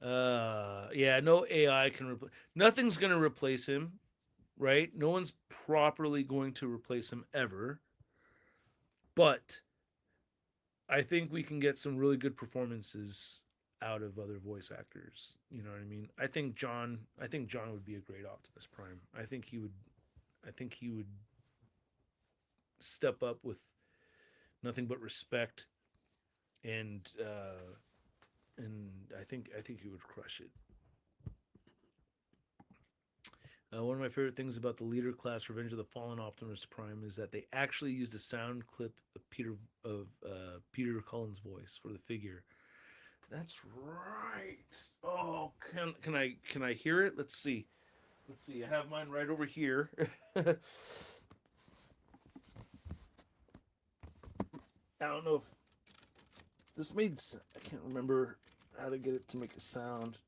Yeah, no AI can replace. Nothing's gonna replace him, right? No one's properly going to replace him ever. But I think we can get some really good performances out of other voice actors. You know what I mean? I think John would be a great Optimus Prime. I think he would step up with nothing but respect and I think he would crush it. One of my favorite things about the Leader Class Revenge of the Fallen Optimus Prime is that they actually used a sound clip of Peter Cullen's voice for the figure. That's right. Oh, can I hear it? Let's see. Let's see. I have mine right over here. I don't know if this made. I can't remember how to get it to make a sound.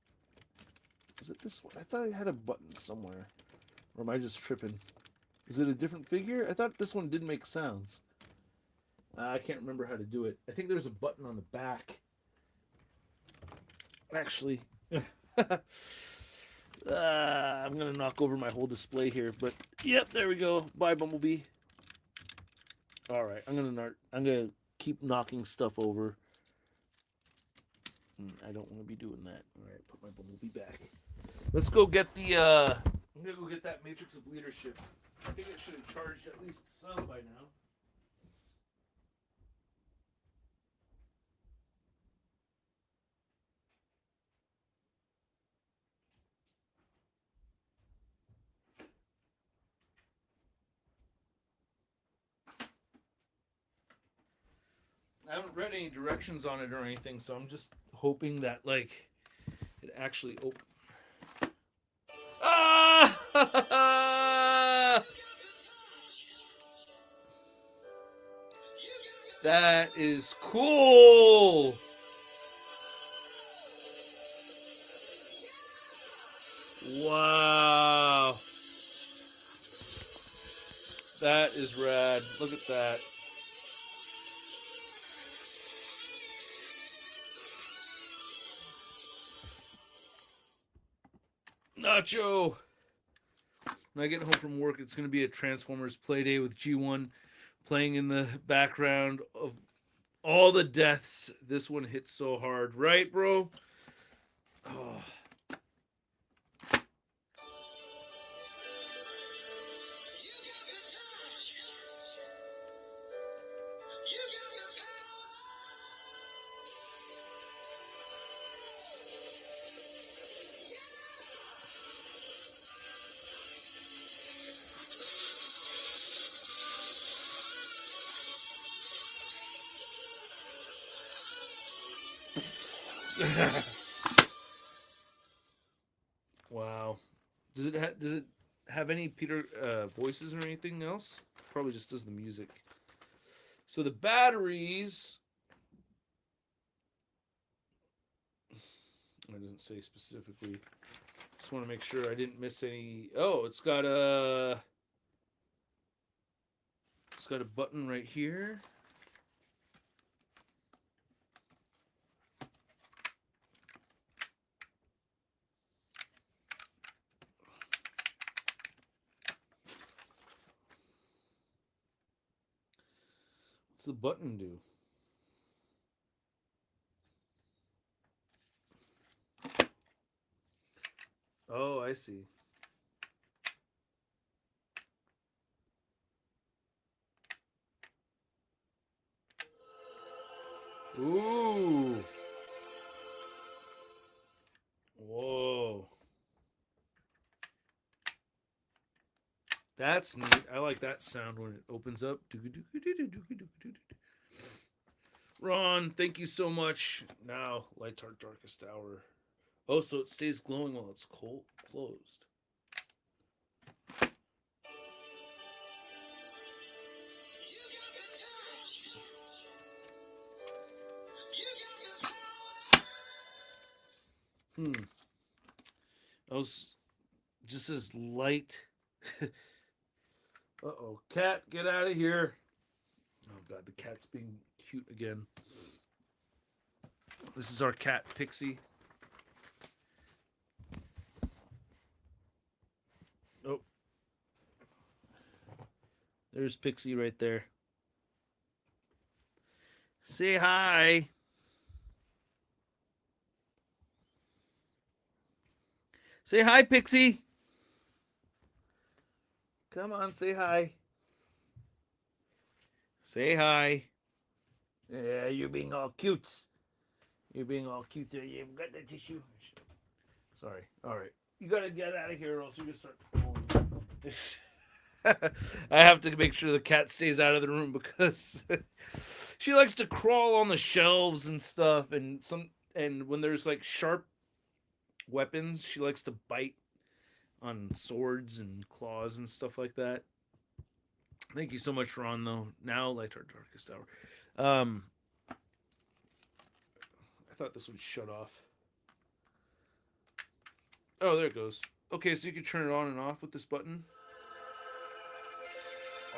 Is it this one? I thought I had a button somewhere. Or am I just tripping? Is it a different figure? I thought this one did make sounds. I can't remember how to do it. I think there's a button on the back. Actually, I'm gonna knock over my whole display here, but yep, there we go. Bye, Bumblebee. All right, I'm gonna keep knocking stuff over. I don't want to be doing that. All right, put my Bumblebee back. Let's go get the. I'm gonna go get that Matrix of Leadership. I think it should have charged at least some by now. I haven't read any directions on it or anything, so I'm just hoping that like it actually opens. Ah! That is cool. Wow. That is rad. Look at that. Nacho. When I get home from work, it's going to be a Transformers play day with G1 playing in the background of all the deaths. This one hit so hard, right, bro? Oh. Wow. Does it have any Peter voices or anything else? Probably just does the music. So the batteries. It doesn't say specifically. Just want to make sure I didn't miss any. Oh, it's got a button right here. What's the button do? Oh, I see. Ooh. Whoa. That's neat. I like that sound when it opens up. Ron, thank you so much. Now, light our darkest hour. Oh, so it stays glowing while it's closed. I was just as light. Uh-oh. Cat, get out of here. Oh, God, the cat's being cute again. This is our cat, Pixie. Oh. There's Pixie right there. Say hi. Say hi, Pixie. Come on, say hi. Say hi. Yeah, you're being all cute. You're being all cute there. You haven't got the tissue. Sorry. All right. You gotta get out of here or else you're gonna start pulling. I have to make sure the cat stays out of the room because she likes to crawl on the shelves and stuff, and when there's like sharp weapons, she likes to bite on swords and claws and stuff like that. Thank you so much, Ron. Though now, light our darkest hour. I thought this would shut off. Oh, there it goes. Okay, so you can turn it on and off with this button.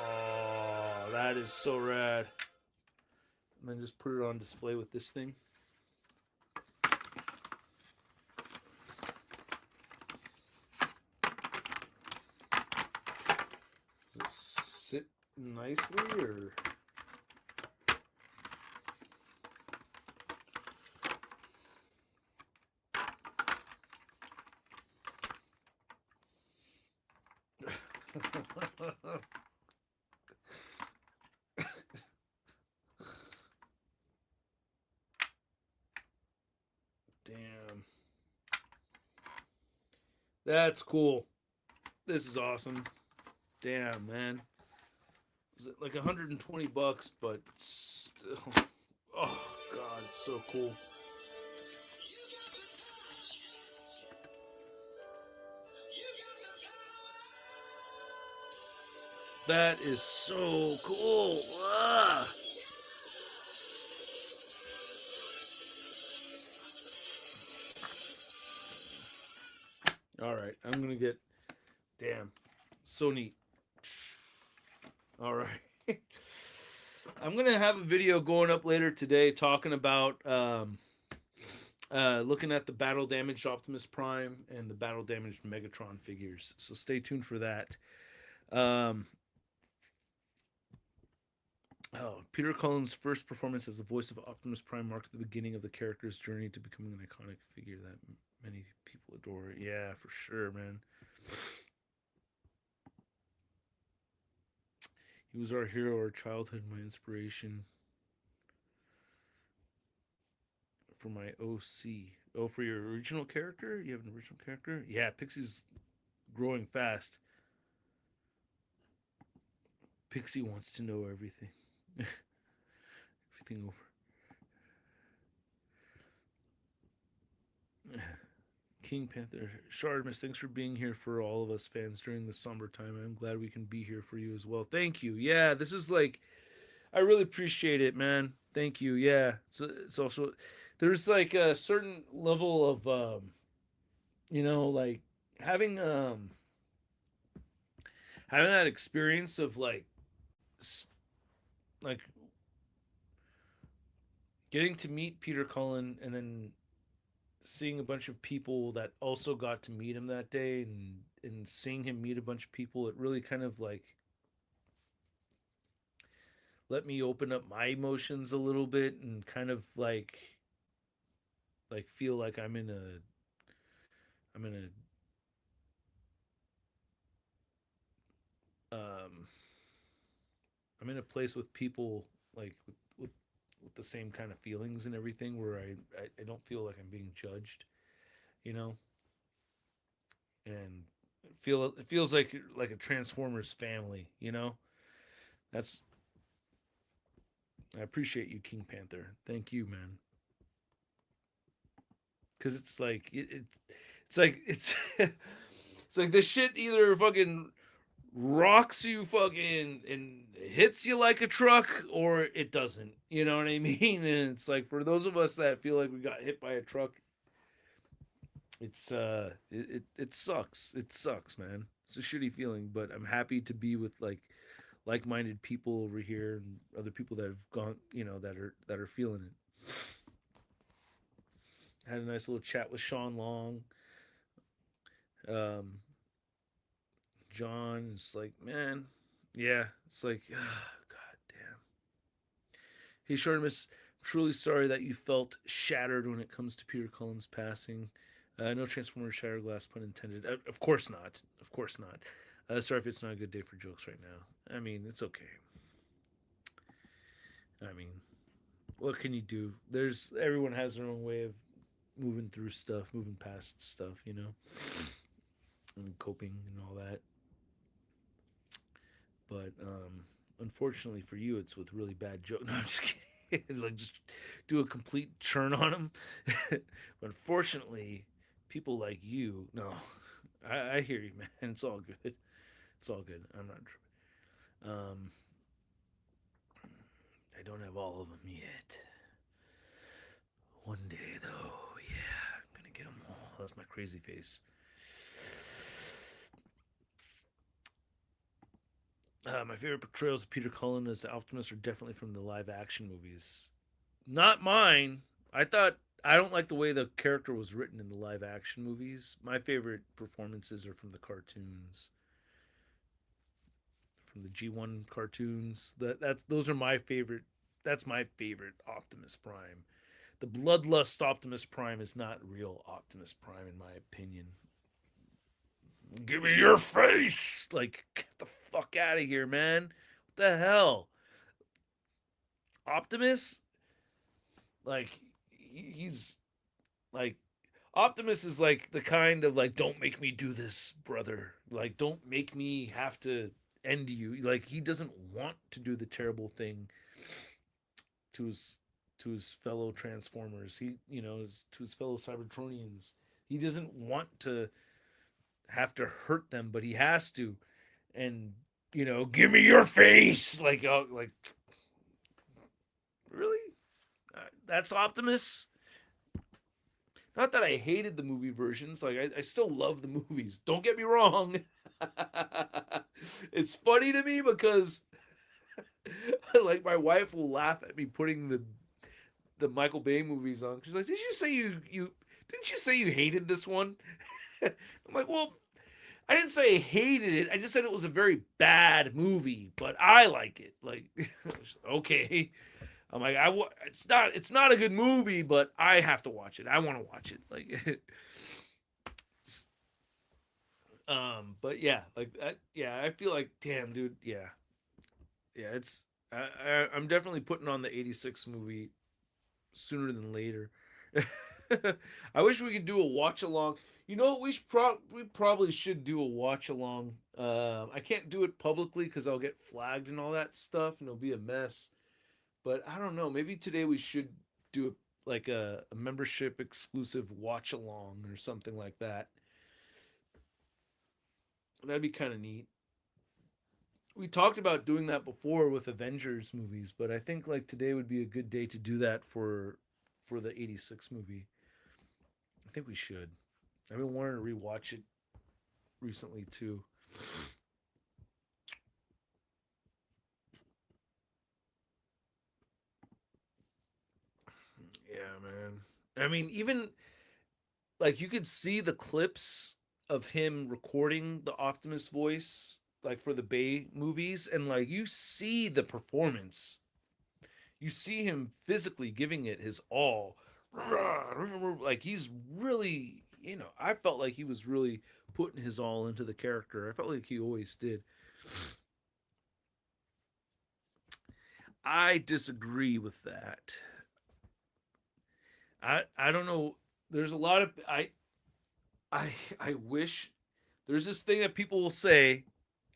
Oh, that is so rad. And then just put it on display with this thing. Does it sit nicely or? Damn. That's cool. This is awesome. Damn, man. Is it like $120, but still. Oh, God, it's so cool. That is so cool. Ah. All right, I'm gonna get. Damn, so neat. All right, I'm gonna have a video going up later today talking about looking at the battle damaged Optimus Prime and the battle damaged Megatron figures. So stay tuned for that. Um, Oh, Peter Cullen's first performance as the voice of Optimus Prime marked the beginning of the character's journey to becoming an iconic figure that many people adore. Yeah, for sure, man. He was our hero, our childhood, my inspiration for my OC. Oh, for your original character? You have an original character? Yeah, Pixie's growing fast. Pixie wants to know everything. Everything over. King Panther. Shardimus, thanks for being here for all of us fans during the summertime. I'm glad we can be here for you as well. Thank you. Yeah, this is like, I really appreciate it, man. Thank you. Yeah. It's also, there's like a certain level of, like having, having that experience of like getting to meet Peter Cullen and then seeing a bunch of people that also got to meet him that day and seeing him meet a bunch of people, it really kind of like let me open up my emotions a little bit and kind of like feel like I'm in a I'm in a place with people like with the same kind of feelings and everything where I don't feel like I'm being judged, you know, and it feels like a Transformers family, you know. That's I appreciate you, King Panther. Thank you, man. Because it's like it's like it's like this shit either fucking rocks you fucking and hits you like a truck or it doesn't. You know what I mean? And it's like for those of us that feel like we got hit by a truck, it sucks. It sucks, man. It's a shitty feeling, but I'm happy to be with like-minded people over here and other people that have gone, that are feeling it. Had a nice little chat with Sean Long. Um, John is like, man, yeah, it's like, god damn. Hey, Shartimus, truly sorry that you felt shattered when it comes to Peter Cullen's passing. No Transformer Shattered Glass, pun intended. Of course not. Of course not. Sorry if it's not a good day for jokes right now. I mean, it's okay. I mean, what can you do? Everyone has their own way of moving through stuff, moving past stuff, and coping and all that. But unfortunately for you, it's with really bad jokes. No, I'm just kidding. Like just do a complete churn on them. But unfortunately, people like you, no, I hear you, man. It's all good. It's all good. I'm not tripping. I don't have all of them yet. One day, though, yeah, I'm gonna get them all. That's my crazy face. My favorite portrayals of Peter Cullen as Optimus are definitely from the live action movies. Not mine. I don't like the way the character was written in the live action movies. My favorite performances are from the cartoons, from the G1 cartoons. That's those are my favorite. That's my favorite Optimus Prime. The Bloodlust Optimus Prime is not real Optimus Prime in my opinion. Give me your face! Like get the fuck out of here, man. What the hell? Optimus like he's like Optimus is like the kind of like don't make me do this, brother. Like don't make me have to end you. Like he doesn't want to do the terrible thing to his fellow Transformers. To his fellow Cybertronians. He doesn't want to have to hurt them, but he has to. And give me your face. Like really? That's Optimus. Not that I hated the movie versions. Like I still love the movies. Don't get me wrong. It's funny to me because like my wife will laugh at me putting the Michael Bay movies on. She's like, "Did you say you didn't you say you hated this one?" I'm like, "Well, I didn't say I hated it. I just said it was a very bad movie, but I like it. Like, okay, I'm like, it's not a good movie, but I have to watch it. I want to watch it. Like, but yeah, like, yeah, I feel like, damn, dude, yeah, it's, I'm definitely putting on the '86 movie sooner than later. I wish we could do a watch along. You know what? We probably should do a watch along. I can't do it publicly because I'll get flagged and all that stuff, and it'll be a mess. But I don't know. Maybe today we should do like a membership exclusive watch along or something like that. That'd be kind of neat. We talked about doing that before with Avengers movies, but I think like today would be a good day to do that for the '86 movie. I think we should. I've been wanting to rewatch it recently too. Yeah, man. I mean, even like you could see the clips of him recording the Optimus voice like for the Bay movies and like you see the performance. You see him physically giving it his all. Like he's really, I felt like he was really putting his all into the character. I felt like he always did. I disagree with that. I don't know. There's a lot of I wish there's this thing that people will say.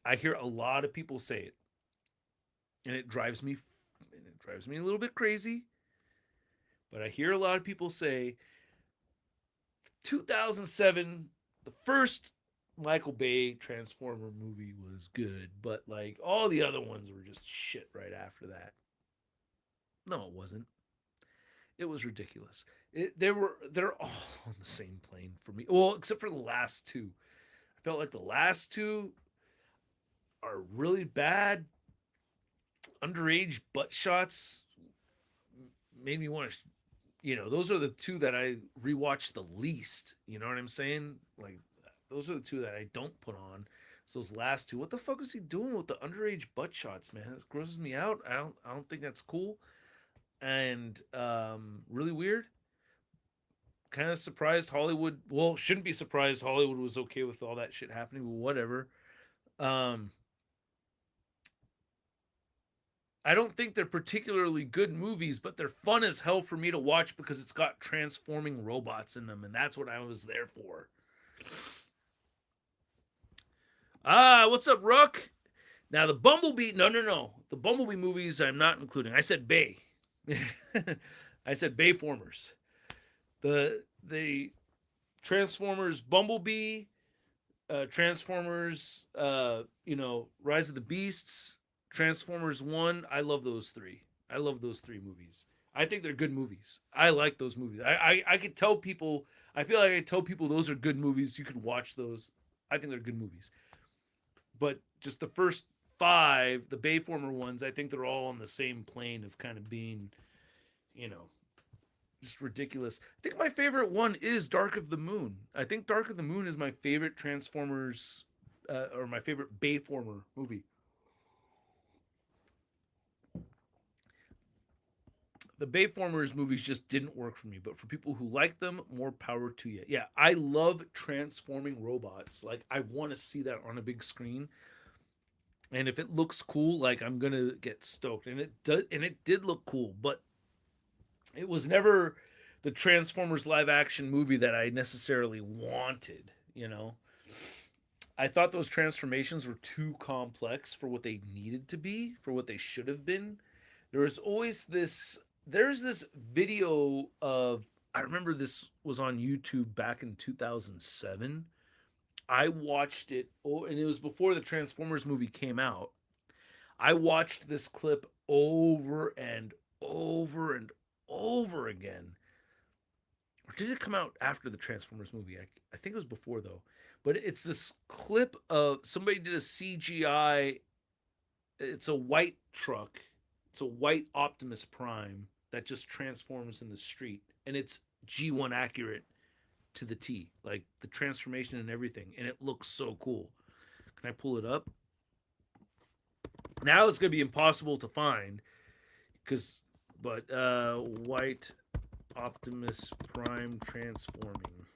I hear a lot of people say it, and it drives me a little bit crazy. But I hear a lot of people say 2007, the first Michael Bay Transformer movie was good, but like all the other ones were just shit right after that. No, it wasn't. It was ridiculous. They're all on the same plane for me. Well, except for the last two. I felt like the last two are really bad. Underage butt shots made me want to. Those are the two that I rewatch the least. You know what I'm saying? Like, those are the two that I don't put on. So those last two, what the fuck was he doing with the underage butt shots, man? It grosses me out. I don't think that's cool, and really weird. Kind of surprised Hollywood. Well, shouldn't be surprised Hollywood was okay with all that shit happening. But whatever. Um, I don't think they're particularly good movies, but they're fun as hell for me to watch because it's got transforming robots in them, and that's what I was there for. Ah, what's up, Rook? Now the Bumblebee, no, no, no, the Bumblebee movies I'm not including. I said Bay. I said Bayformers. The Transformers Bumblebee, Transformers, Rise of the Beasts, Transformers One. I love those three. I love those three movies. I think they're good movies. I like those movies. I could tell people. I feel like I tell people those are good movies. You could watch those. I think they're good movies. But just the first five, the Bayformer ones, I think they're all on the same plane of kind of being, you know, just ridiculous. I think my favorite one is Dark of the Moon. I think Dark of the Moon is my favorite Transformers or my favorite Bayformer movie. The Bayformers movies just didn't work for me, but for people who like them, more power to you. Yeah, I love transforming robots. Like I want to see that on a big screen. And if it looks cool, like I'm going to get stoked. And it did look cool, but it was never the Transformers live action movie that I necessarily wanted. I thought those transformations were too complex for what they needed to be, for what they should have been. There was always this there's this video of I remember this was on YouTube back in 2007. I watched it and it was before the Transformers movie came out. I watched this clip over and over and over again. Or did it come out after the Transformers movie? I think it was before though. But it's this clip of somebody did a CGI. It's a white truck. It's a white Optimus Prime that just transforms in the street, and it's G1 accurate. to the T, like the transformation and everything, and it looks so cool. Can I pull it up? Now it's gonna be impossible to find because, but white Optimus Prime transforming.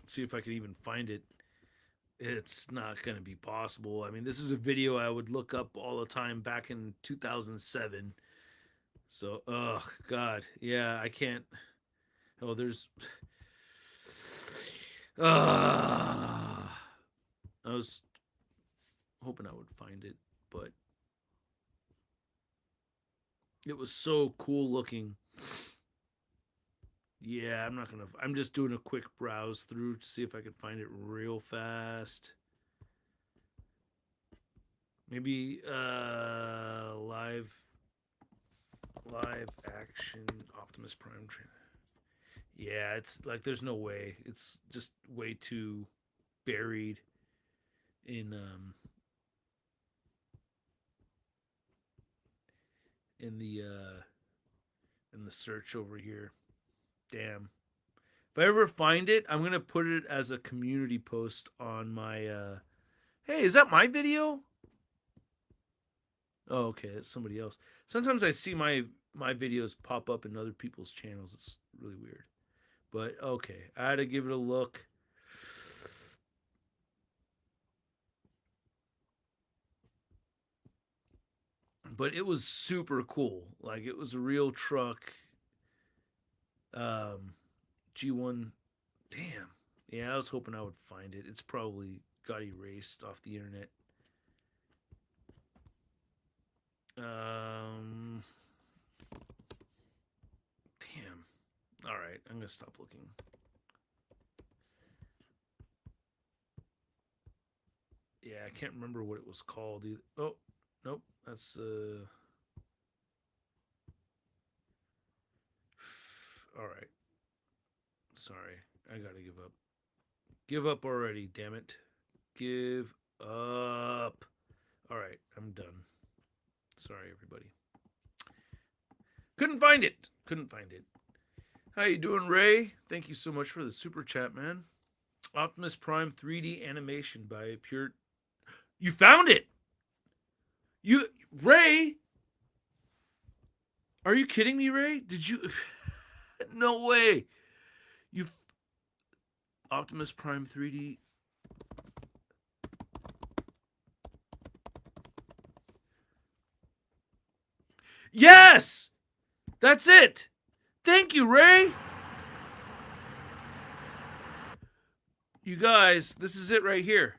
Let's see if I can even find it. It's not going to be possible. I mean, this is a video I would look up all the time back in 2007. So, oh, God. Yeah, I can't. Oh, there's. I was hoping I would find it, but it was so cool looking. Yeah, I'm not gonna. I'm just doing a quick browse through to see if I can find it real fast. Maybe live action Optimus Prime. Yeah, it's like there's no way. It's just way too buried in the in the search over here. Damn. If I ever find it, I'm gonna put it as a community post on my. Hey, is that my video? Oh, okay, it's somebody else. Sometimes I see my videos pop up in other people's channels. It's really weird. But okay, I had to give it a look. But it was super cool. Like it was a real truck. G1. Damn. Yeah, I was hoping I would find it. It's probably got erased off the internet. Damn. All right, I'm gonna stop looking. Yeah, I can't remember what it was called either. Oh, nope. That's All right. Sorry, I gotta give up. Give up already, damn it. Give up. All right, I'm done. Sorry, everybody. Couldn't find it. Couldn't find it. How you doing, Ray? Thank you so much for the super chat, man. Optimus Prime 3D animation by Pure. You found it. You Ray? Are you kidding me, Ray? Did you? No way. You Optimus Prime 3D. Yes! That's it. Thank you, Ray. You guys, this is it right here.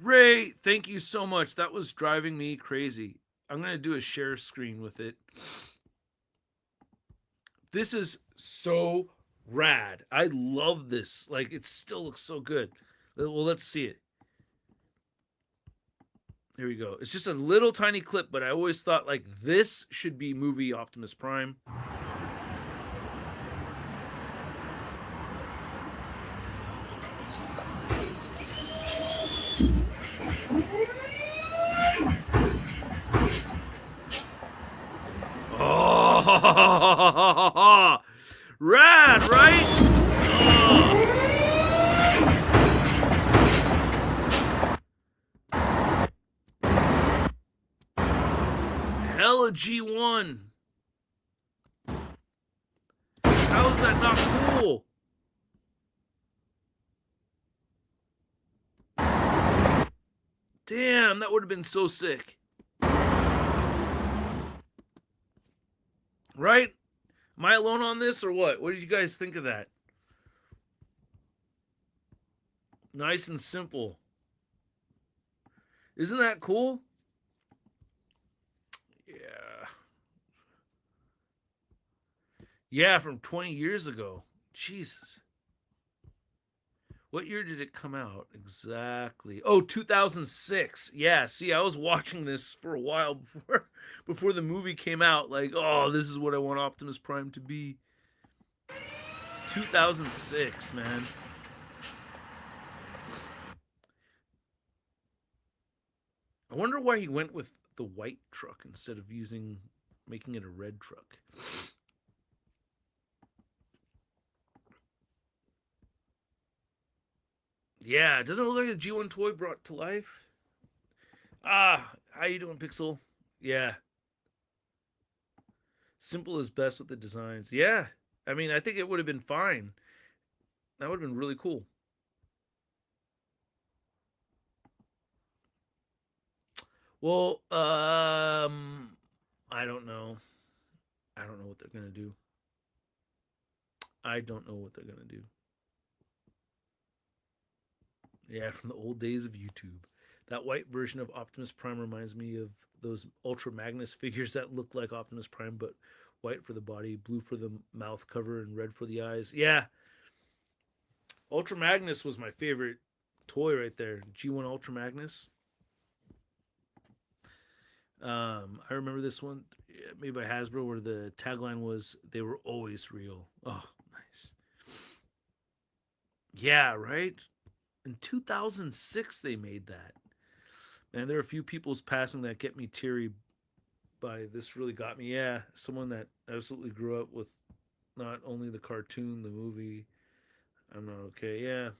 Ray, thank you so much. That was driving me crazy. I'm going to do a share screen with it. This is so rad. I love this. Like, it still looks so good. Well, let's see it. Here we go. It's just a little tiny clip, but I always thought, like, this should be movie Optimus Prime. Oh, rad, right? Oh. Hella G1. How is that not cool? Damn, that would have been so sick. Right? Am I alone on this or what? What did you guys think of that? Nice and simple. Isn't that cool? Yeah. Yeah, from 20 years ago. Jesus. What year did it come out exactly? Oh, 2006. Yeah, see, I was watching this for a while before the movie came out. Like, oh, this is what I want Optimus Prime to be. 2006, man. I wonder why he went with the white truck instead of using making it a red truck. Yeah, it doesn't look like a G1 toy brought to life. Ah, how you doing, Pixel? Yeah. Simple is best with the designs. Yeah. I mean, I think it would have been fine. That would have been really cool. Well, I don't know. I don't know what they're going to do. I don't know what they're going to do. Yeah, from the old days of YouTube. That white version of Optimus Prime reminds me of those Ultra Magnus figures that look like Optimus Prime, but white for the body, blue for the mouth cover, and red for the eyes. Yeah. Ultra Magnus was my favorite toy right there. G1 Ultra Magnus. I remember this one made by Hasbro where the tagline was "They were always real." Oh, nice. Yeah, right. In 2006, they made that. And there are a few people's passing that get me teary. By this really got me. Yeah, someone that absolutely grew up with not only the cartoon, the movie. I'm not okay. Yeah,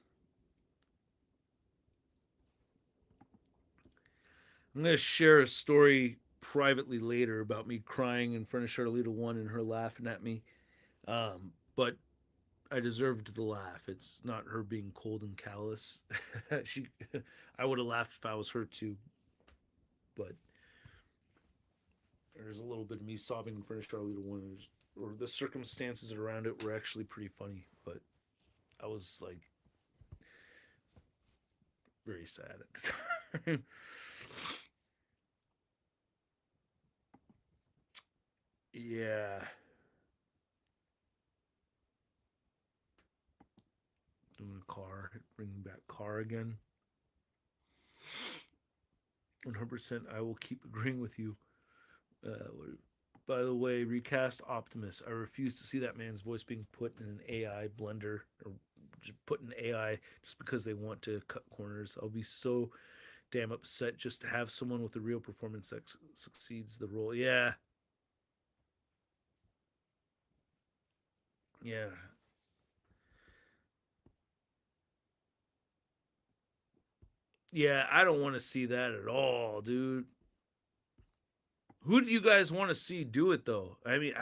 I'm gonna share a story privately later about me crying in front of Charlita One and her laughing at me. But I deserved the laugh. It's not her being cold and callous. she, I would have laughed if I was her too. But there's a little bit of me sobbing in front of Charlita One, or the circumstances around it were actually pretty funny. But I was like very sad at the time. Yeah. Doing car, bringing back car again. 100%. I will keep agreeing with you. By the way, recast Optimus. I refuse to see that man's voice being put in an AI blender or put in AI just because they want to cut corners. I'll be so damn upset just to have someone with a real performance that succeeds the role. Yeah. Yeah. Yeah, I don't want to see that at all, dude. Who do you guys want to see do it though? I mean,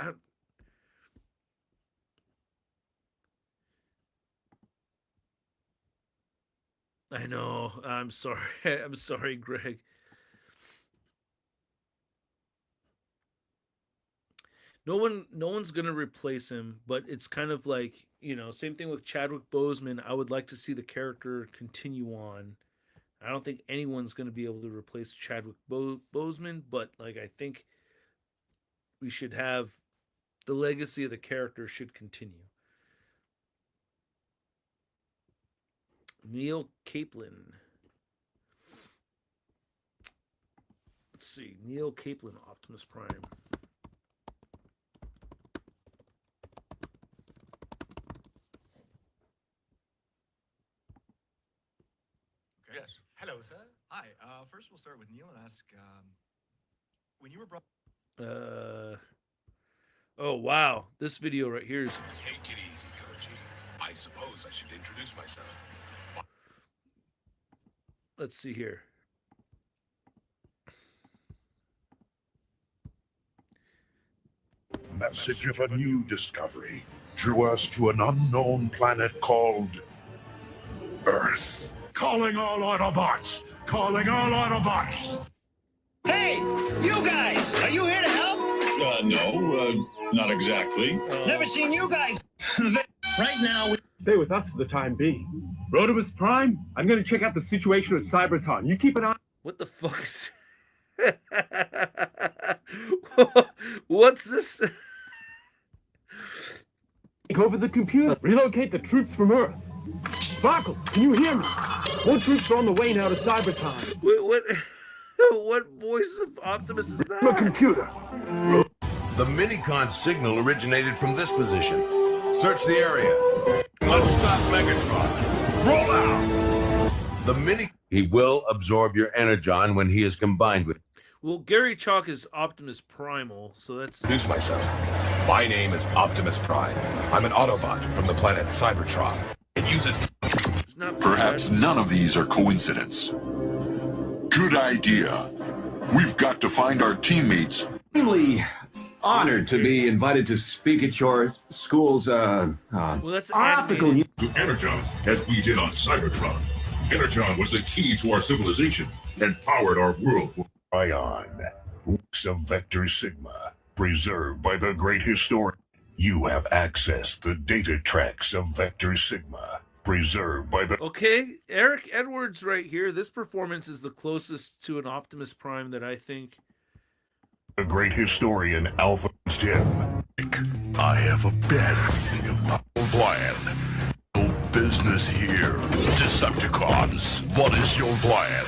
I know. I'm sorry. I'm sorry, Greg. No one's gonna replace him, but it's kind of like, same thing with Chadwick Boseman. I would like to see the character continue on. I don't think anyone's gonna be able to replace Chadwick Boseman, but like I think we should have the legacy of the character should continue. Neil Kaplan. Let's see. Neil Kaplan, Optimus Prime. Yes. Hello, sir. Hi. First, we'll start with Neil and ask, when you were brought. Oh wow, this video right here is. Take it easy, Koji. I suppose I should introduce myself. Let's see here. Message of a new discovery drew us to an unknown planet called Earth. Calling all Autobots! Calling all Autobots! Hey, you guys! Are you here to help? No, not exactly. Never seen you guys. Right now, Stay with us for the time being. Rodimus Prime, I'm going to check out the situation at Cybertron. You keep an eye. What the fuck is... What's this? Take over the computer. Relocate the troops from Earth. Sparkle, can you hear me? More troops are on the way now to Cybertron. What? What voice of Optimus is that? The computer. The Minicon signal originated from this position. Search the area. Must stop Megatron. Roll out! The Mini... He will absorb your energon when he is combined with... Well, Gary Chalk is Optimus Primal, so that's Introduce myself. My name is Optimus Prime. I'm an Autobot from the planet Cybertron. It uses it's not Perhaps bad. none of these are coincidence. Good idea. We've got to find our teammates. Extremely honored to be invited to speak at your school's Well, that's optical animated. To Energon, as we did on Cybertron. Energon was the key to our civilization and powered our world. Ion, works of Vector Sigma, preserved by the great historian. You have accessed the data tracks of Vector Sigma, preserved by the Okay, Eric Edwards right here. This performance is the closest to an Optimus Prime that I think. great historian Alpha Tim. I have a bad feeling about your plan. No business here. Decepticons, what is your plan?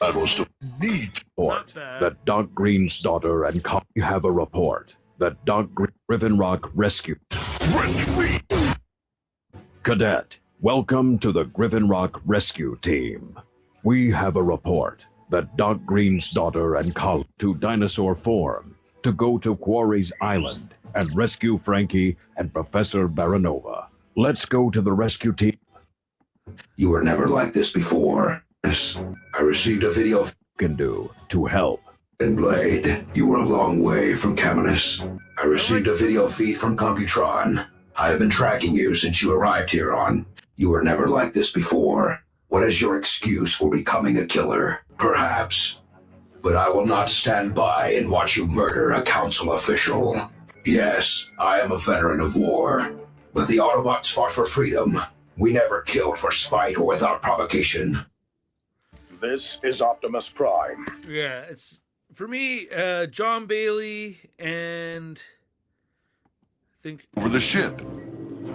That was to meet. Not bad. That Doc Green's daughter and you have a report that Doc Griffin Rock rescued. Retreat! Cadet, welcome to the Griffin Rock rescue team. We have a report that Doc Green's daughter and Cullen to dinosaur form to go to Quarry's Island and rescue Frankie and Professor Baranova. Let's go to the rescue team. You were never like this before. Yes, I received a video Can do to help. in Blade. You were a long way from Caminus. I received a video feed from Computron. I have been tracking you since you arrived here on. You were never like this before. What is your excuse for becoming a killer? Perhaps. But I will not stand by and watch you murder a council official. Yes, I am a veteran of war. But the Autobots fought for freedom. We never killed for spite or without provocation. This is Optimus Prime. Yeah, it's for me, John Bailey and I think Over the ship.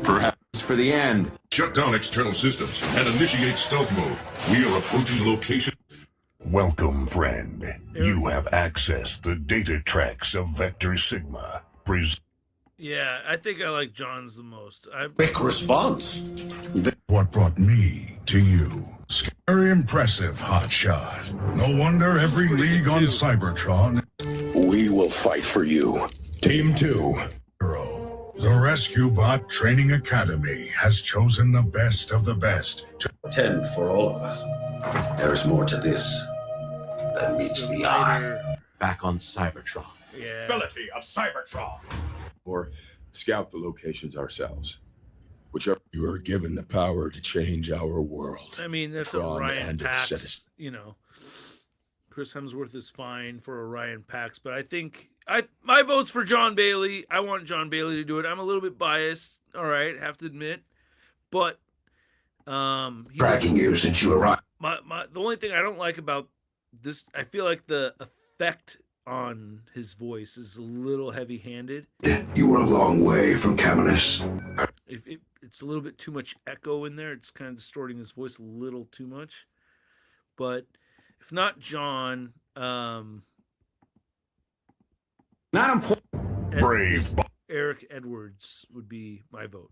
Perhaps. for the end. Shut down external systems and initiate stealth mode. We are approaching location. Welcome, friend. You have accessed the data tracks of Vector Sigma. yeah, I think I like John's the most. Quick response. What brought me to you? Very impressive, hotshot. No wonder every league on Cybertron. We will fight for you. Team 2. The Rescue Bot Training Academy has chosen the best of the best to 10 for all of us. There is more to this than meets the eye. Back on Cybertron. Yeah. Ability of Cybertron. Or scout the locations ourselves. Whichever. You are given the power to change our world. I mean, that's Tron a Ryan and its Pax. citizens. You know, Chris Hemsworth is fine for a Ryan Pax, but I think my vote's for John Bailey. I want John Bailey to do it. I'm a little bit biased. All right, have to admit, but Tracking you since you arrived. the only thing I don't like about this, I feel like the effect on his voice is a little heavy-handed. You were a long way from Caminus. It's a little bit too much echo in there. It's kind of distorting his voice a little too much. But if not John, Not important. Brave. Eric Edwards would be my vote.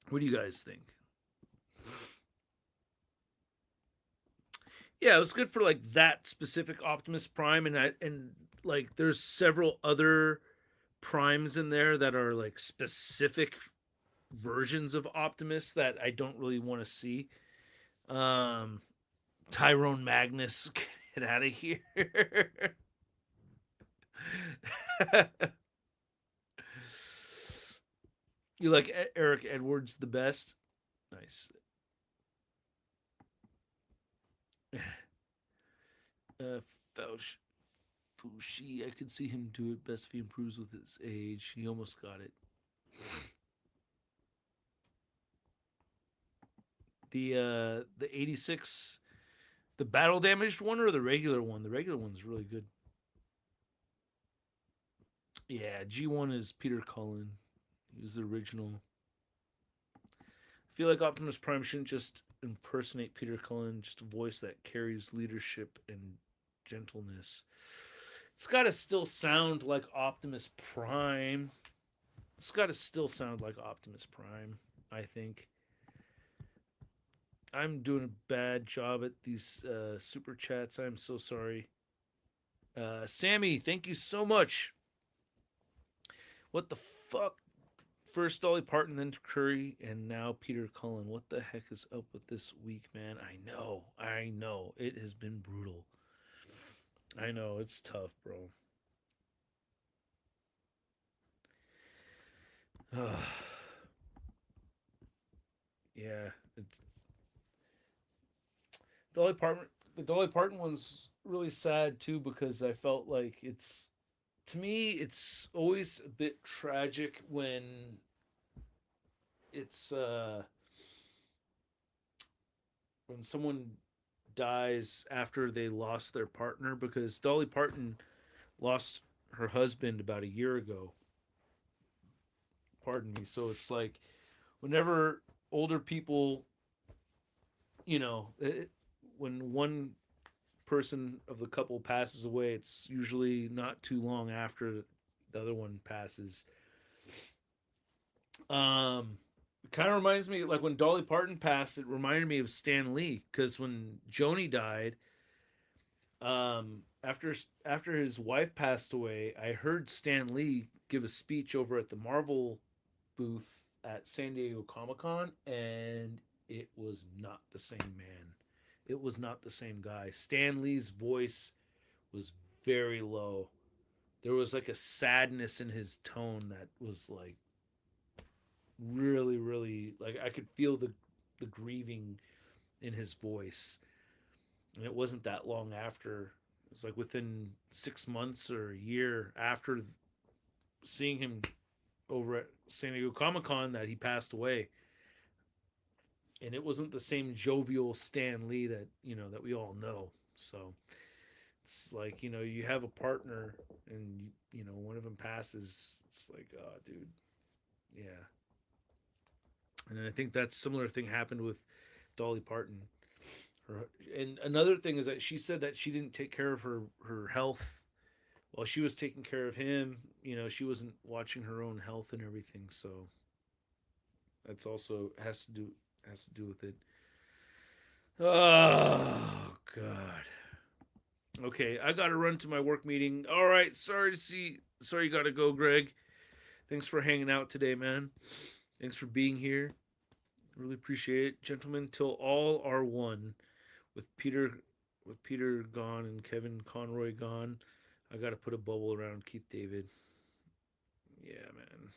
What do you guys think? Yeah, it was good for like that specific Optimus Prime, and like there's several other primes in there that are like specific versions of Optimus that I don't really want to see. Tyrone Magnus, get out of here. You like Eric Edwards the best? Nice. Fushi, I could see him do it best if he improves with his age. He almost got it. The 86, the battle damaged one or the regular one? The regular one's really good. Yeah, G1 is Peter Cullen. He was the original. I feel like Optimus Prime shouldn't just impersonate Peter Cullen, just a voice that carries leadership and gentleness. It's got to still sound like Optimus Prime. It's got to still sound like Optimus Prime, I think. I'm doing a bad job at these super chats. I'm so sorry. Sammy, thank you so much. What the fuck? First Dolly Parton, then Curry, and now Peter Cullen. What the heck is up with this week, man? I know. It has been brutal. I know, it's tough, bro. Yeah, it's Dolly Parton. The Dolly Parton one's really sad too because I felt like it's to me it's always a bit tragic when it's when someone dies after they lost their partner because Dolly Parton lost her husband about a year ago. Pardon me. So it's like whenever older people, when one person of the couple passes away, it's usually not too long after the other one passes. It kind of reminds me like when Dolly Parton passed, it reminded me of Stan Lee because when Joni died, after his wife passed away, I heard Stan Lee give a speech over at the Marvel booth at San Diego Comic-Con, and it was not the same man. It was not the same guy. Stan Lee's voice was very low. There was like a sadness in his tone that was like really, really like I could feel the grieving in his voice. And it wasn't that long after. It was like within 6 months or a year after seeing him over at San Diego Comic Con that he passed away. And it wasn't the same jovial Stan Lee that that we all know. So it's like you have a partner and one of them passes. It's like, oh, dude, yeah. And I think that similar thing happened with Dolly Parton. And another thing is that she said that she didn't take care of her health while she was taking care of him. She wasn't watching her own health and everything. So that's also has to do with it. Oh God. Okay, I gotta run to my work meeting. All right, sorry you gotta go, Greg. Thanks for hanging out today, man. Thanks for being here. Really appreciate it, gentlemen. Till all are one. With Peter gone and Kevin Conroy gone, I gotta put a bubble around Keith David. Yeah, man.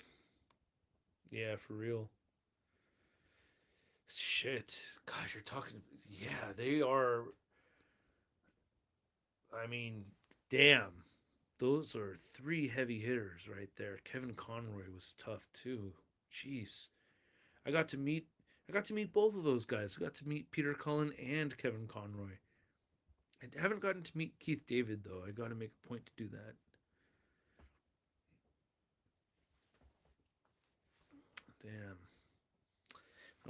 Yeah, for real. Shit. Gosh, you're talking. Yeah, they are. I mean, damn. Those are three heavy hitters right there. Kevin Conroy was tough too. Jeez. I got to meet both of those guys. I got to meet Peter Cullen and Kevin Conroy. I haven't gotten to meet Keith David though. I got to make a point to do that. Damn.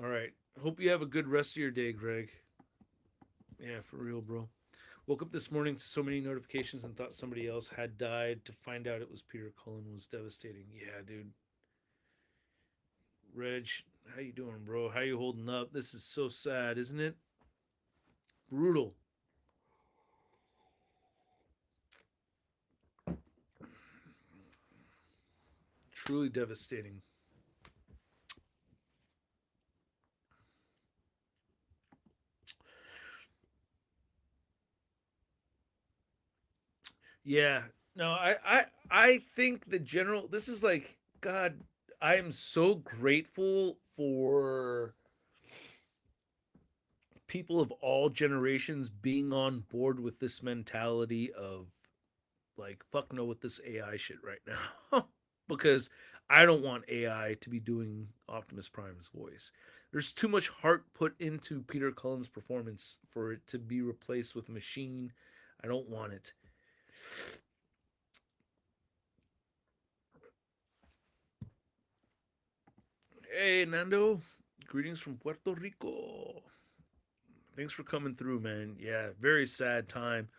All right. Hope you have a good rest of your day, Greg. Yeah, for real, bro. Woke up this morning to so many notifications and thought somebody else had died. To find out it was Peter Cullen was devastating. Yeah, dude. Reg, how you doing, bro? How you holding up? This is so sad, isn't it? Brutal. Truly devastating. Yeah. No, I think the general this is like God, I am so grateful for people of all generations being on board with this mentality of like fuck no with this AI shit right now. Because I don't want AI to be doing Optimus Prime's voice. There's too much heart put into Peter Cullen's performance for it to be replaced with a machine. I don't want it. Hey, Nando. Greetings from Puerto Rico. Thanks for coming through, man. Yeah, very sad time.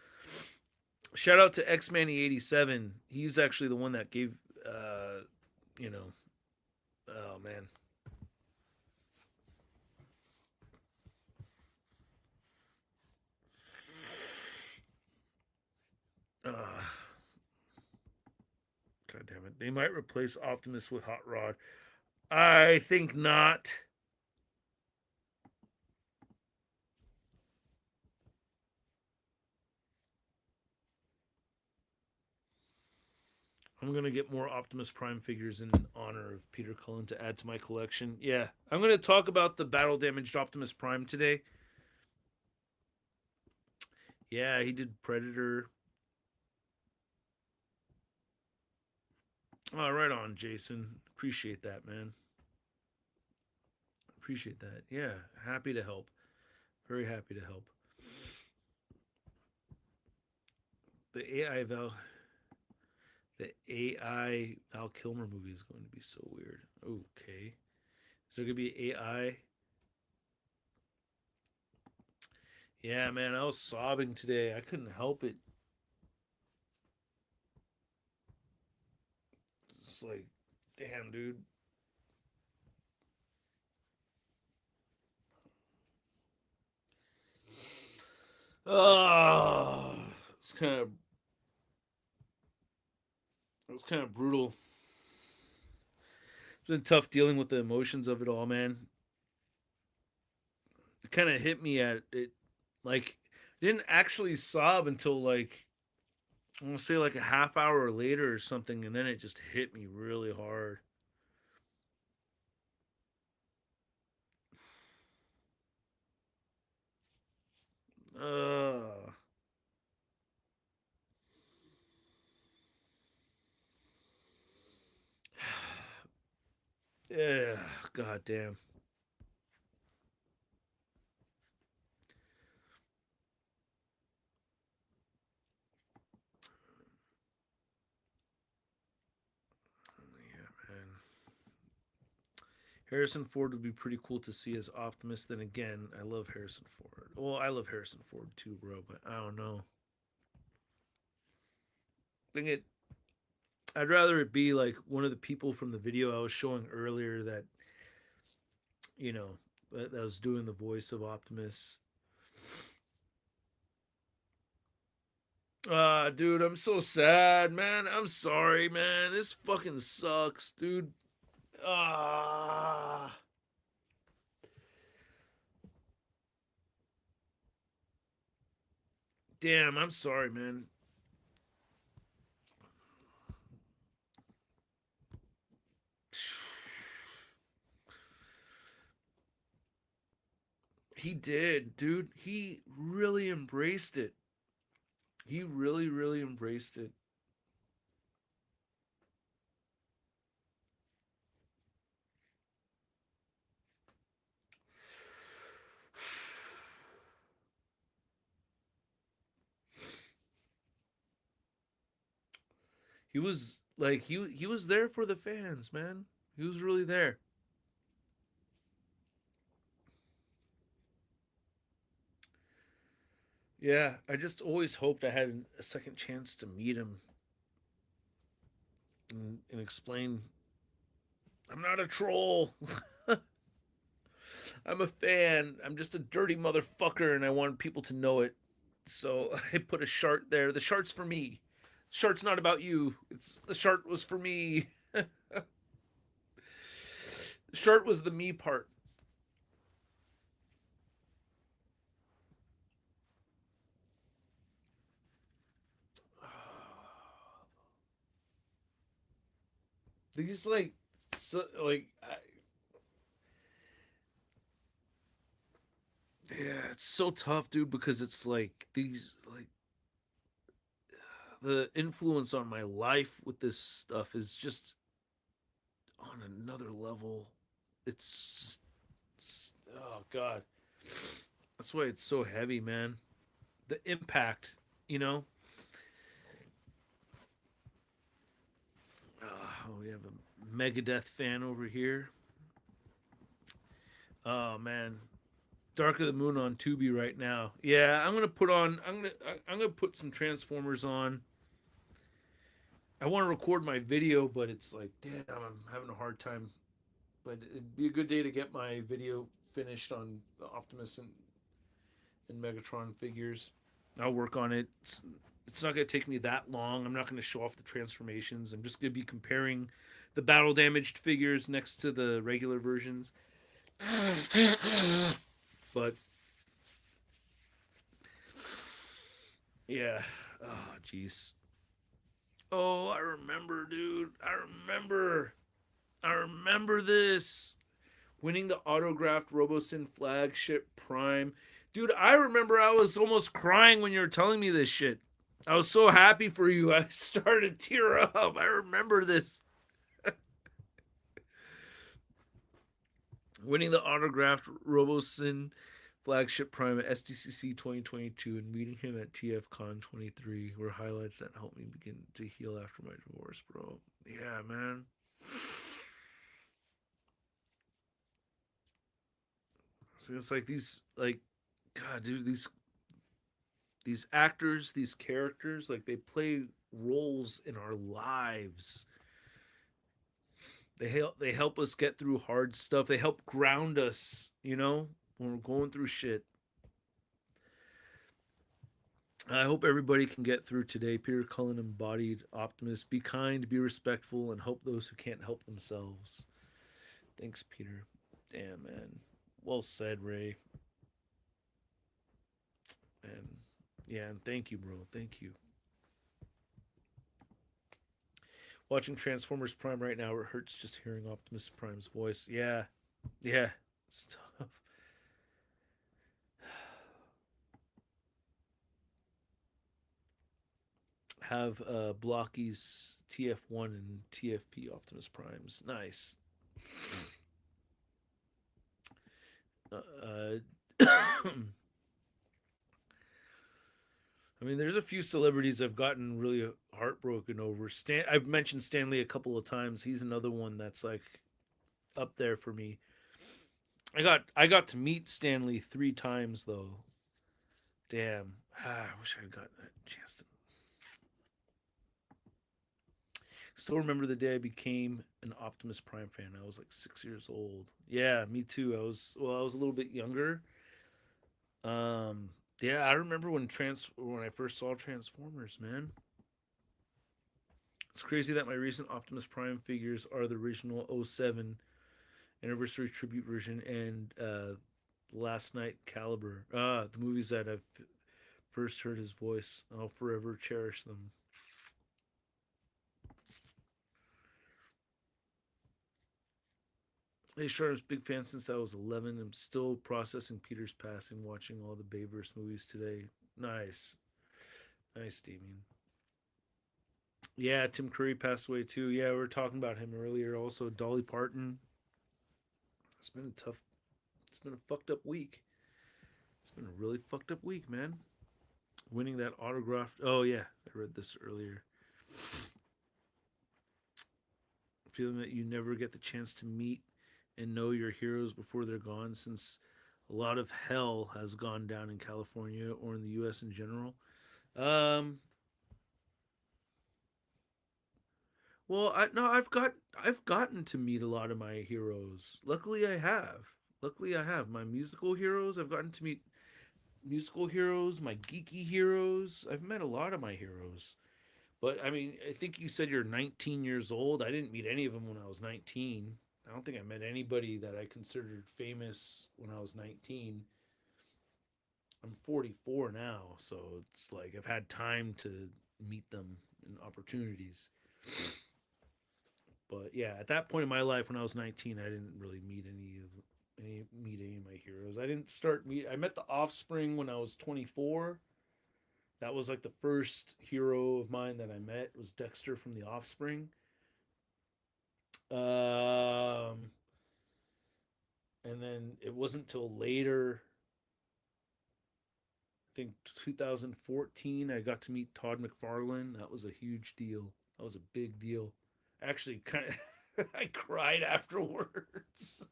Shout out to X-Manny87. He's actually the one that gave, oh, man. They might replace Optimus with Hot Rod. I think not. I'm going to get more Optimus Prime figures in honor of Peter Cullen to add to my collection. Yeah, I'm going to talk about the battle damaged Optimus Prime today. Yeah, he did Predator. Oh, right on, Jason. Appreciate that, man. Appreciate that. Yeah, happy to help. Very happy to help. The AI Val Kilmer movie is going to be so weird. Okay. Is there going to be AI? Yeah, man, I was sobbing today. I couldn't help it. It's like, damn, dude. Oh, it's kind of it was kind of brutal. It's been tough dealing with the emotions of it all, man. It kind of hit me at it, like didn't actually sob until like I'm gonna say like a half hour later or something, and then it just hit me really hard. Uh, yeah, god damn. Yeah, man. Harrison Ford would be pretty cool to see as Optimus. Then again, I love Harrison Ford. Well, I love Harrison Ford too, bro, but I don't know. I think I'd rather it be like one of the people from the video I was showing earlier that you know that was doing the voice of Optimus. Dude, I'm so sad, man. I'm sorry, man. This fucking sucks, dude. Ah. Damn, I'm sorry, man. He did, dude. He really embraced it. He really, really embraced it. He was like he was there for the fans, man. He was really there. Yeah, I just always hoped I had a second chance to meet him and explain I'm not a troll. I'm a fan. I'm just a dirty motherfucker and I want people to know it. So I put a shart there. The shart's for me. Shart's not about you. It's the shart was for me. The shart was the me part. These like so like yeah, it's so tough, dude, because it's like these like the influence on my life with this stuff is just on another level. It's oh god. That's why it's so heavy, man. The impact, you know. We have a Megadeth fan over here. Oh man, Dark of the Moon on Tubi right now. Yeah, I'm gonna put on. I'm gonna put some Transformers on. I want to record my video, but it's like, damn, I'm having a hard time. But it'd be a good day to get my video finished on the Optimus and Megatron figures. I'll work on it it's not going to take me that long. I'm not going to show off the transformations. I'm just going to be comparing the battle damaged figures next to the regular versions. But yeah, oh jeez. Oh, I remember, dude. I remember this. Winning the autographed RoboSyn flagship Prime. Dude, I remember I was almost crying when you were telling me this shit. I was so happy for you. I started to tear up. I remember this. Winning the autographed RoboSyn flagship Prime at SDCC 2022 and meeting him at TFCon 23 were highlights that helped me begin to heal after my divorce, bro. Yeah, man. So it's like these, like, God, dude, these actors, these characters, like they play roles in our lives. They help us get through hard stuff. They help ground us, you know, when we're going through shit. I hope everybody can get through today. Peter Cullen embodied Optimus. Be kind, be respectful, and help those who can't help themselves. Thanks, Peter. Damn, man. Well said, Ray. And yeah, and thank you, bro. Thank you. Watching Transformers Prime right now, it hurts just hearing Optimus Prime's voice. Yeah. Yeah. It's tough. Have Blocky's TF1 and TFP Optimus Primes. Nice. I mean, there's a few celebrities I've gotten really heartbroken over. I've mentioned Stanley a couple of times. He's another one that's like up there for me. I got to meet Stanley 3 times though. Damn. I wish I'd gotten that chance to. Still remember the day I became an Optimus Prime fan. I was like 6 years old. Yeah, me too. I was a little bit younger. Yeah, I remember when I first saw Transformers, man. It's crazy that my recent Optimus Prime figures are the original 07 anniversary tribute version and Last Night Caliber. The movies that I've first heard his voice. I'll forever cherish them. Hey, Sharp's big fan since I was 11. I'm still processing Peter's passing, watching all the Bayverse movies today. Nice. Nice, Damien. Yeah, Tim Curry passed away too. Yeah, we were talking about him earlier. Also, Dolly Parton. It's been a fucked up week. It's been a really fucked up week, man. Winning that autographed. Oh, yeah, I read this earlier. Feeling that you never get the chance to meet and know your heroes before they're gone, since a lot of hell has gone down in California or in the U.S. in general. Well, I've gotten to meet a lot of my heroes. Luckily, I have. My musical heroes. I've gotten to meet musical heroes, my geeky heroes. I've met a lot of my heroes. But I mean, I think you said you're 19 years old. I didn't meet any of them when I was 19. I don't think I met anybody that I considered famous when I was 19. I'm 44 now, so it's like I've had time to meet them and opportunities. But yeah, at that point in my life when I was 19, I didn't really meet any of my heroes. I met the Offspring when I was 24. That was like the first hero of mine that I met was Dexter from the Offspring. And then it wasn't till later, I think 2014, I got to meet Todd McFarlane. That was a huge deal. That was a big deal. Actually, kind of, I cried afterwards.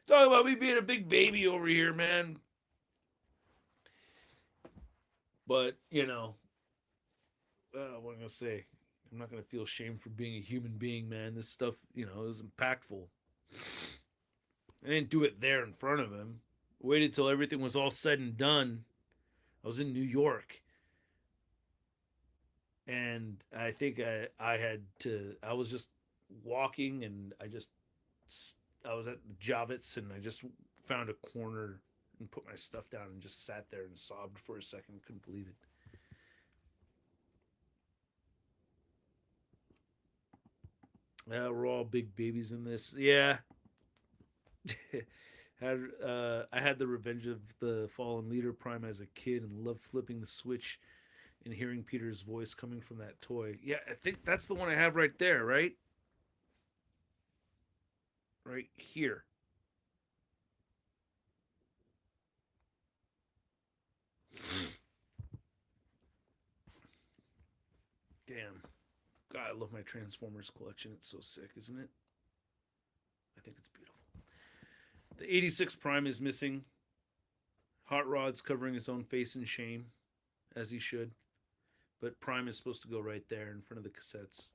Talking about me being a big baby over here, man. But, you know, what am I going to say? I'm not going to feel shame for being a human being, man. This stuff, you know, is impactful. I didn't do it there in front of him. Waited till everything was all said and done. I was in New York. and I think I was just walking, and I was at Javits, and I just found a corner and put my stuff down and just sat there and sobbed for a second. Couldn't believe it. Yeah, we're all big babies in this. Yeah. I had the Revenge of the Fallen Leader Prime as a kid and loved flipping the switch and hearing Peter's voice coming from that toy. Yeah, I think that's the one I have right there, right? Right here. Damn. God, I love my Transformers collection. It's so sick, isn't it? I think it's beautiful. The 86 Prime is missing. Hot Rod's covering his own face in shame, as he should. But Prime is supposed to go right there in front of the cassettes.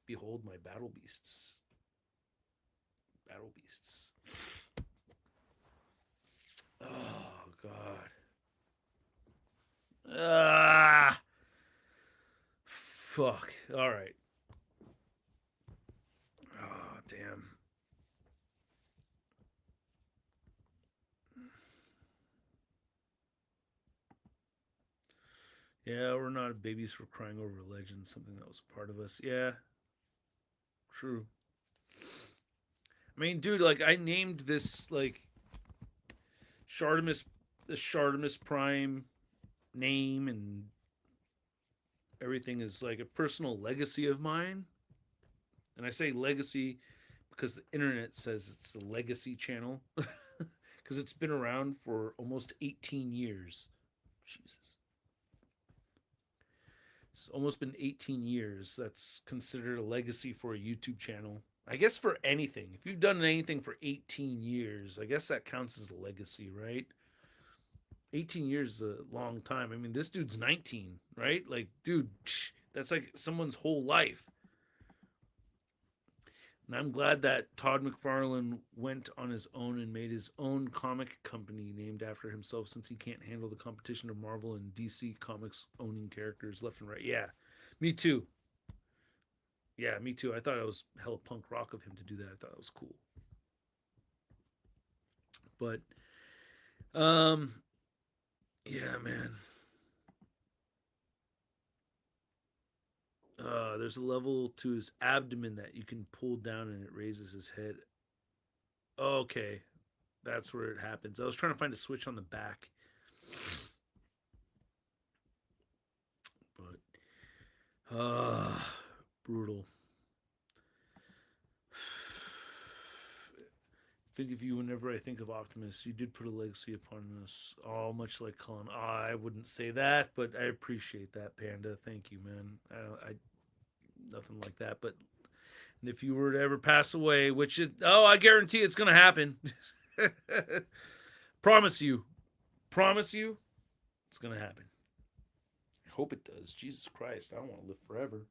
Behold my battle beasts. Battle beasts. Oh, God. Ah. Fuck. All right. Oh, damn. Yeah, we're not babies for crying over legends, something that was a part of us. Yeah. True. I mean, dude, like I named this like Shartimus the Shartimus Prime name, and everything is like a personal legacy of mine. And I say legacy because the internet says it's the legacy channel because it's been around for almost 18 years. Jesus. It's almost been 18 years. That's considered a legacy for a YouTube channel. I guess for anything. If you've done anything for 18 years, I guess that counts as a legacy, right? 18 years is a long time. I mean, this dude's 19, right? Like, dude, that's like someone's whole life. And I'm glad that Todd McFarlane went on his own and made his own comic company named after himself, since he can't handle the competition of Marvel and DC Comics owning characters left and right. Yeah, me too. Yeah, me too. I thought it was hella punk rock of him to do that. I thought it was cool. But, yeah, man. There's a level to his abdomen that you can pull down and it raises his head. Okay, that's where it happens. I was trying to find a switch on the back, but brutal. Think of you whenever I think of Optimus. You did put a legacy upon us, all much like Cullen. Oh, I wouldn't say that, but I appreciate that, Panda. Thank you, man. I nothing like that, but and if you were to ever pass away, which I guarantee it's gonna happen. Promise you, it's gonna happen. I hope it does. Jesus Christ, I don't want to live forever.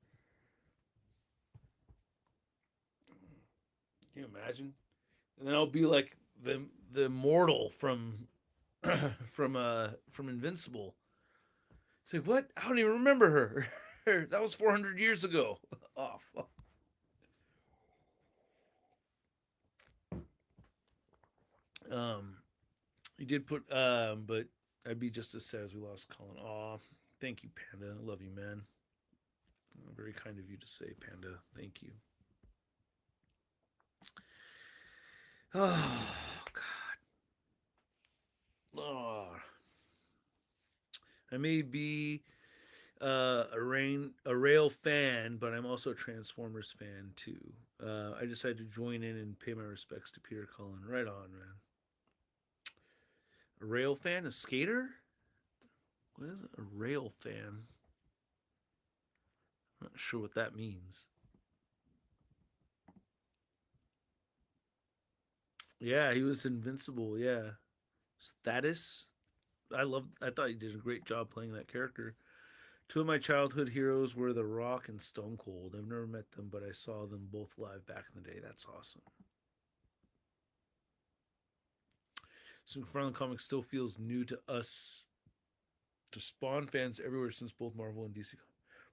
Can you imagine? And then I'll be like the mortal from from Invincible. Say what? I don't even remember her. That was 400 years ago. Oh fuck. He did put but I'd be just as sad as we lost Colin. Aw, thank you, Panda. I love you, man. Very kind of you to say, Panda. Thank you. Oh God. Oh. I may be a rail fan, but I'm also a Transformers fan too. I decided to join in and pay my respects to Peter Cullen. Right on, man. A rail fan, a skater? What is a rail fan? I'm not sure what that means. Yeah, he was invincible. Yeah, Status. I thought he did a great job playing that character. Two of my childhood heroes were The Rock and Stone Cold. I've never met them, but I saw them both live back in the day. That's awesome. So McFarlane Comics still feels new to us To Spawn fans everywhere since both Marvel and DC,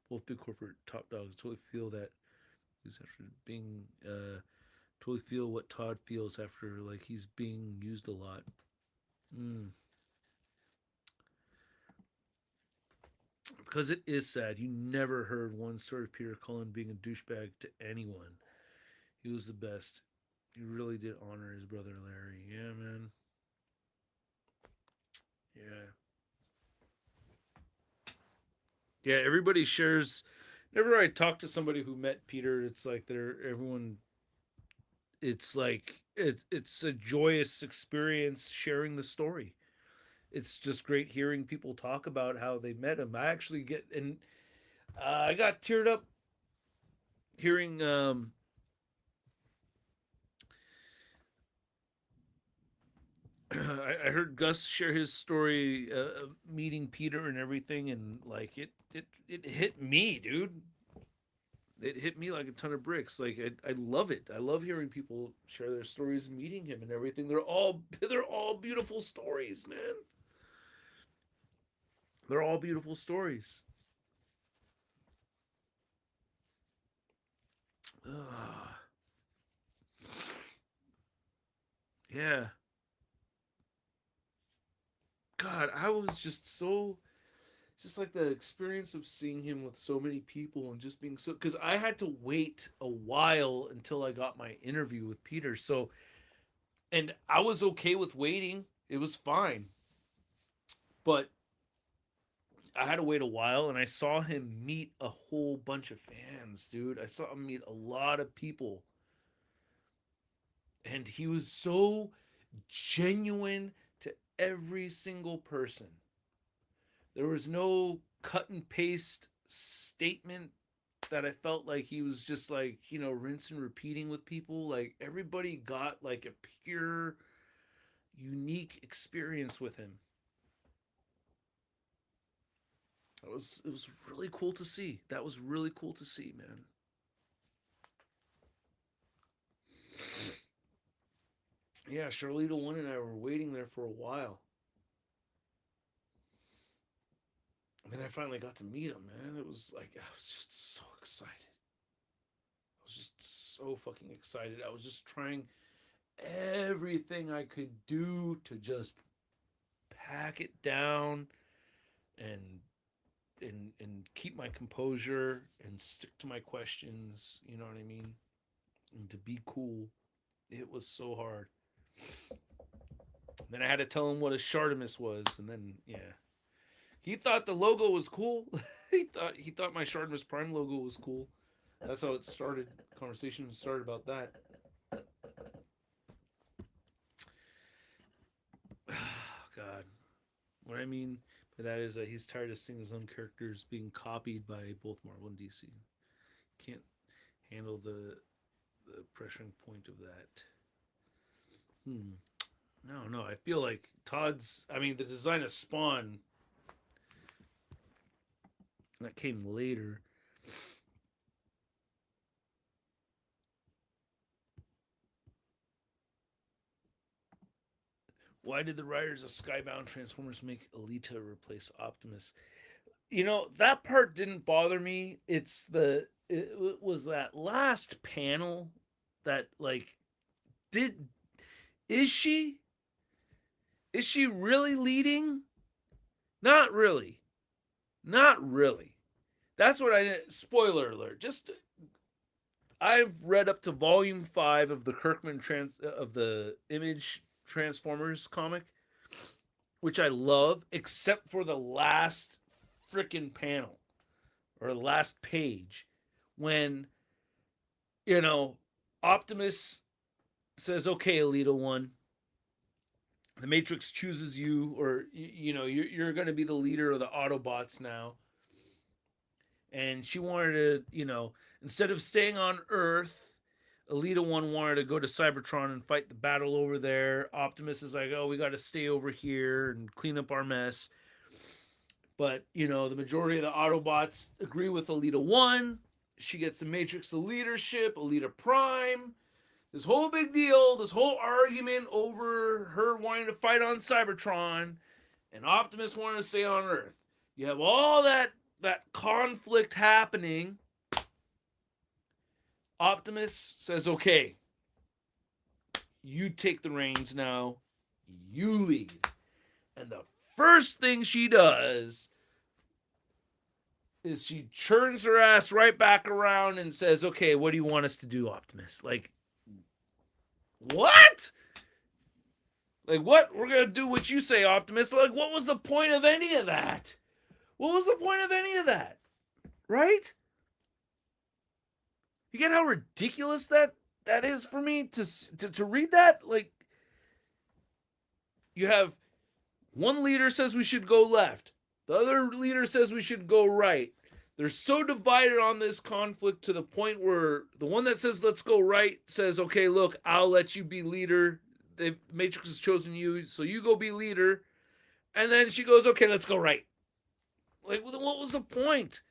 both big corporate top dogs, totally feel that he's after being totally feel what Todd feels after like he's being used a lot. Because it is sad. You never heard one story of Peter Cullen being a douchebag to anyone. He was the best. He really did honor his brother Larry. Yeah, man. Yeah. Yeah, everybody shares. Whenever I talk to somebody who met Peter, it's like everyone. It's like it's a joyous experience sharing the story. It's just great hearing people talk about how they met him. I actually get and I got teared up hearing I heard Gus share his story meeting Peter and everything, and like it hit me, dude. It hit me like a ton of bricks. Like I love it. I love hearing people share their stories, meeting him and everything. They're all beautiful stories, man. They're all beautiful stories. Ugh. Yeah. God, I was just like the experience of seeing him with so many people and just being so, because I had to wait a while until I got my interview with Peter. So, and I was okay with waiting. It was fine. But I had to wait a while, and I saw him meet a whole bunch of fans, dude. I saw him meet a lot of people. And he was so genuine to every single person. There was no cut and paste statement that I felt like he was just like, rinse and repeating with people. Like everybody got like a pure, unique experience with him. It was really cool to see. That was really cool to see, man. Yeah, Charlita One and I were waiting there for a while. And then I finally got to meet him, man. It was like, I was just so excited. I was just so fucking excited. I was just trying everything I could do to just pack it down and keep my composure and stick to my questions, you know what I mean? And to be cool. It was so hard. Then I had to tell him what a Shartimus was, and then he thought the logo was cool. he thought my Shartimus Prime logo was cool. That's how it started. Conversation started about that. God, what I mean by that is that he's tired of seeing his own characters being copied by both Marvel and DC. Can't handle the pressuring point of that. No, I feel like the design of Spawn that came later. Why did the writers of Skybound Transformers make Alita replace Optimus? That part didn't bother me. It was that last panel that is she really leading? Not really. That's what spoiler alert. I've read up to volume 5 of the Kirkman of the Image Transformers comic, which I love, except for the last freaking panel or the last page when Optimus says, "Okay, Alita One, the Matrix chooses you, or you're going to be the leader of the Autobots now." And she wanted to, instead of staying on Earth, Alita One wanted to go to Cybertron and fight the battle over there. Optimus is like, "Oh, we got to stay over here and clean up our mess." But, the majority of the Autobots agree with Alita One. She gets the Matrix of leadership, Alita Prime. This whole big deal, this whole argument over her wanting to fight on Cybertron, and Optimus wanted to stay on Earth. You have all that conflict happening. Optimus says, okay, you take the reins now. You lead. And the first thing she does is she turns her ass right back around and says, okay, what do you want us to do, Optimus? Like, what? Like, what? We're going to do what you say, Optimus. Like, what was the point of any of that? What was the point of any of that? Right? You get how ridiculous that is for me to read that? Like, you have one leader says we should go left. The other leader says we should go right. They're so divided on this conflict to the point where the one that says let's go right says, okay, look, I'll let you be leader. The Matrix has chosen you, so you go be leader. And then she goes, okay, let's go right. Like, what was the point?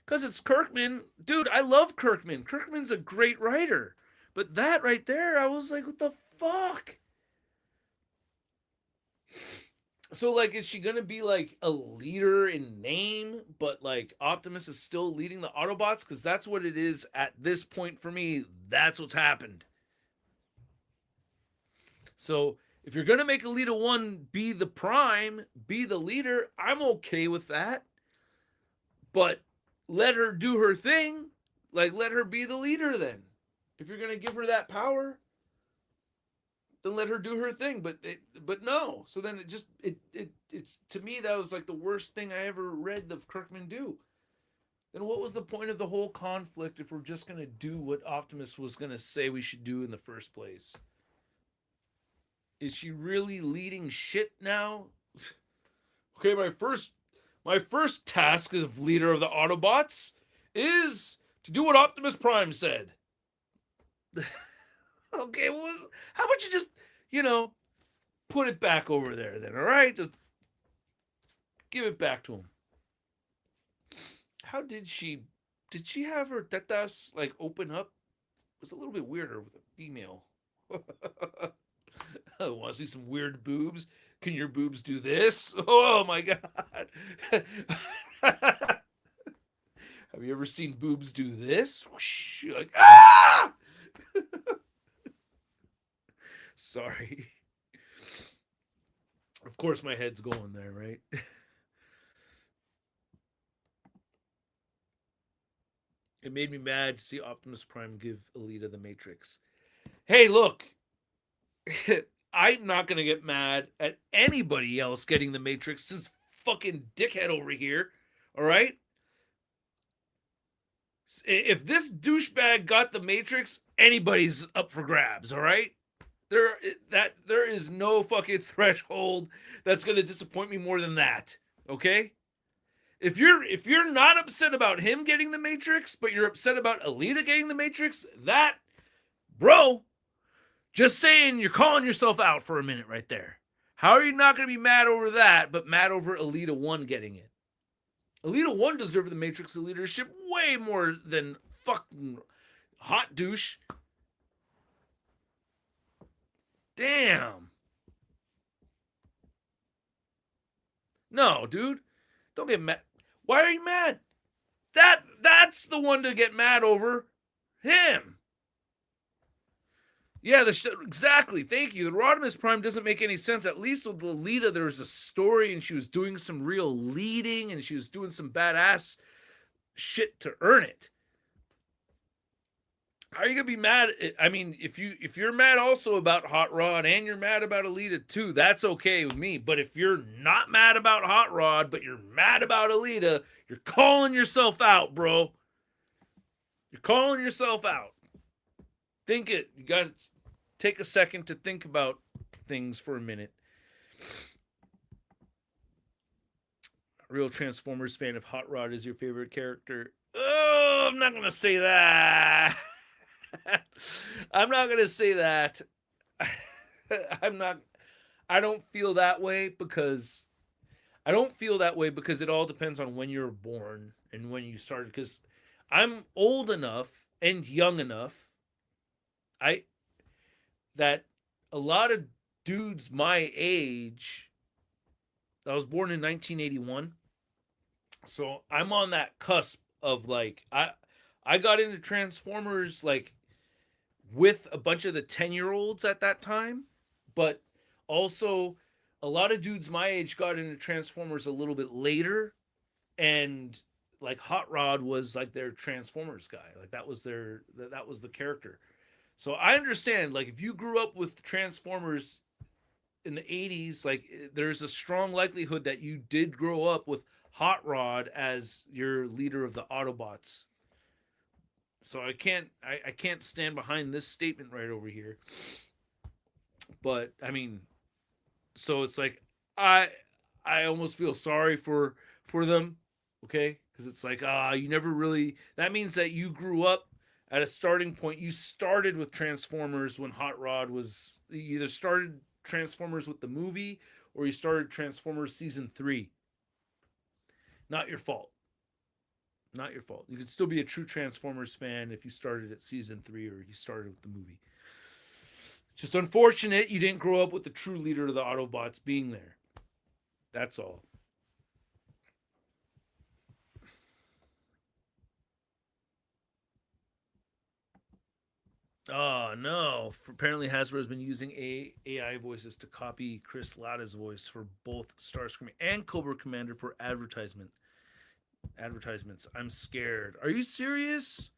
Because it's Kirkman. Dude, I love Kirkman. Kirkman's a great writer. But that right there, I was like, what the fuck? So, like, is she going to be, like, a leader in name, but, like, Optimus is still leading the Autobots? Because that's what it is at this point for me. That's what's happened. So, if you're going to make Elita 1 be the Prime, be the leader, I'm okay with that. But let her do her thing. Like, let her be the leader then. If you're going to give her that power, then let her do her thing. But no. So then it's to me, that was like the worst thing I ever read of Kirkman do. Then what was the point of the whole conflict if we're just going to do what Optimus was going to say we should do in the first place? Is she really leading shit now? Okay, my first task as leader of the Autobots is to do what Optimus Prime said. Okay, well, how about you just, put it back over there then, all right? Just give it back to him. How did she have her tetas, like, open up? It was a little bit weirder with a female. I want to see some weird boobs. Can your boobs do this? Oh, my God. Have you ever seen boobs do this? Whoosh, like, ah! Sorry. Of course my head's going there, right? It made me mad to see Optimus Prime give Elita the Matrix. Hey, look. I'm not going to get mad at anybody else getting the Matrix since fucking dickhead over here. All right? If this douchebag got the Matrix, anybody's up for grabs, all right? There is no fucking threshold that's going to disappoint me more than that. Okay? If you're not upset about him getting the Matrix, but you're upset about Elita getting the Matrix, that, bro, just saying, you're calling yourself out for a minute right there. How are you not going to be mad over that, but mad over Elita 1 getting it? Elita 1 deserved the Matrix of leadership way more than fucking hot douche. Damn. No, dude. Don't get mad. Why are you mad? That's the one to get mad over. Him. Yeah, exactly. Thank you. The Rodimus Prime doesn't make any sense. At least with Lolita, there was a story and she was doing some real leading and she was doing some badass shit to earn it. How are you gonna be mad? I mean, if you're mad also about Hot Rod and you're mad about Elita too, that's okay with me. But if you're not mad about Hot Rod, but you're mad about Elita, you're calling yourself out, bro. You're calling yourself out. Think it. You got to take a second to think about things for a minute. Real Transformers fan, if Hot Rod is your favorite character. Oh, I'm not gonna say that. I'm not going to say that. I don't feel that way because it all depends on when you're born and when you started. Because I'm old enough and young enough that a lot of dudes my age I was born in 1981. So I'm on that cusp of like I got into Transformers like with a bunch of the 10-year-olds at that time, but also a lot of dudes my age got into Transformers a little bit later, and like Hot Rod was like their Transformers guy. Like that was the character. So I understand like if you grew up with Transformers in the 80s, like there's a strong likelihood that you did grow up with Hot Rod as your leader of the Autobots. So I can't stand behind this statement right over here. But I mean, so it's like I I almost feel sorry for them, okay? Because it's like you never really. That means that you grew up at a starting point. You started with Transformers when Hot Rod was. You either started Transformers with the movie or you started Transformers season 3. Not your fault. Not your fault. You could still be a true Transformers fan if you started at season 3 or you started with the movie. Just unfortunate you didn't grow up with the true leader of the Autobots being there. That's all. Oh no! Apparently, Hasbro has been using AI voices to copy Chris Latta's voice for both Starscream and Cobra Commander for advertisements. I'm scared. Are you serious?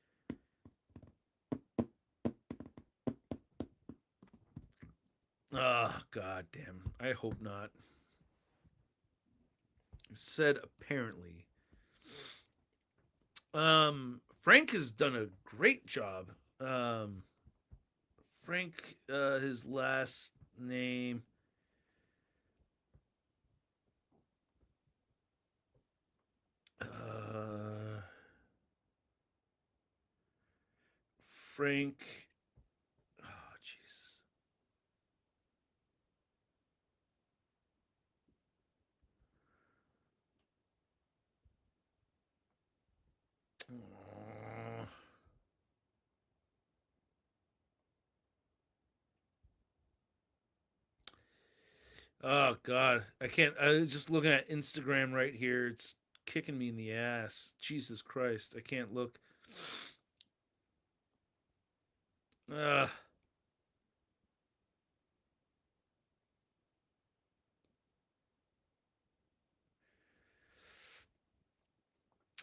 Oh god damn! I hope not. Said apparently. Frank has done a great job. Frank, his last name. Frank. Oh, Jesus. Aw. Oh God, I can't. I was just looking at Instagram right here. It's kicking me in the ass. Jesus Christ, I can't look. Uh,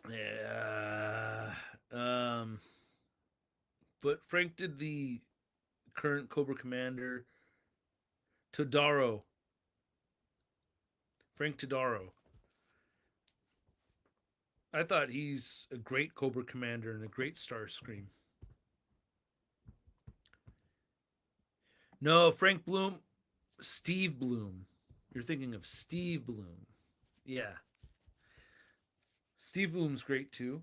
yeah. But Frank did the current Cobra Commander, Todaro. Frank Todaro. I thought he's a great Cobra Commander and a great Starscream. No, Frank Bloom, Steve Bloom. You're thinking of Steve Bloom. Yeah. Steve Bloom's great too.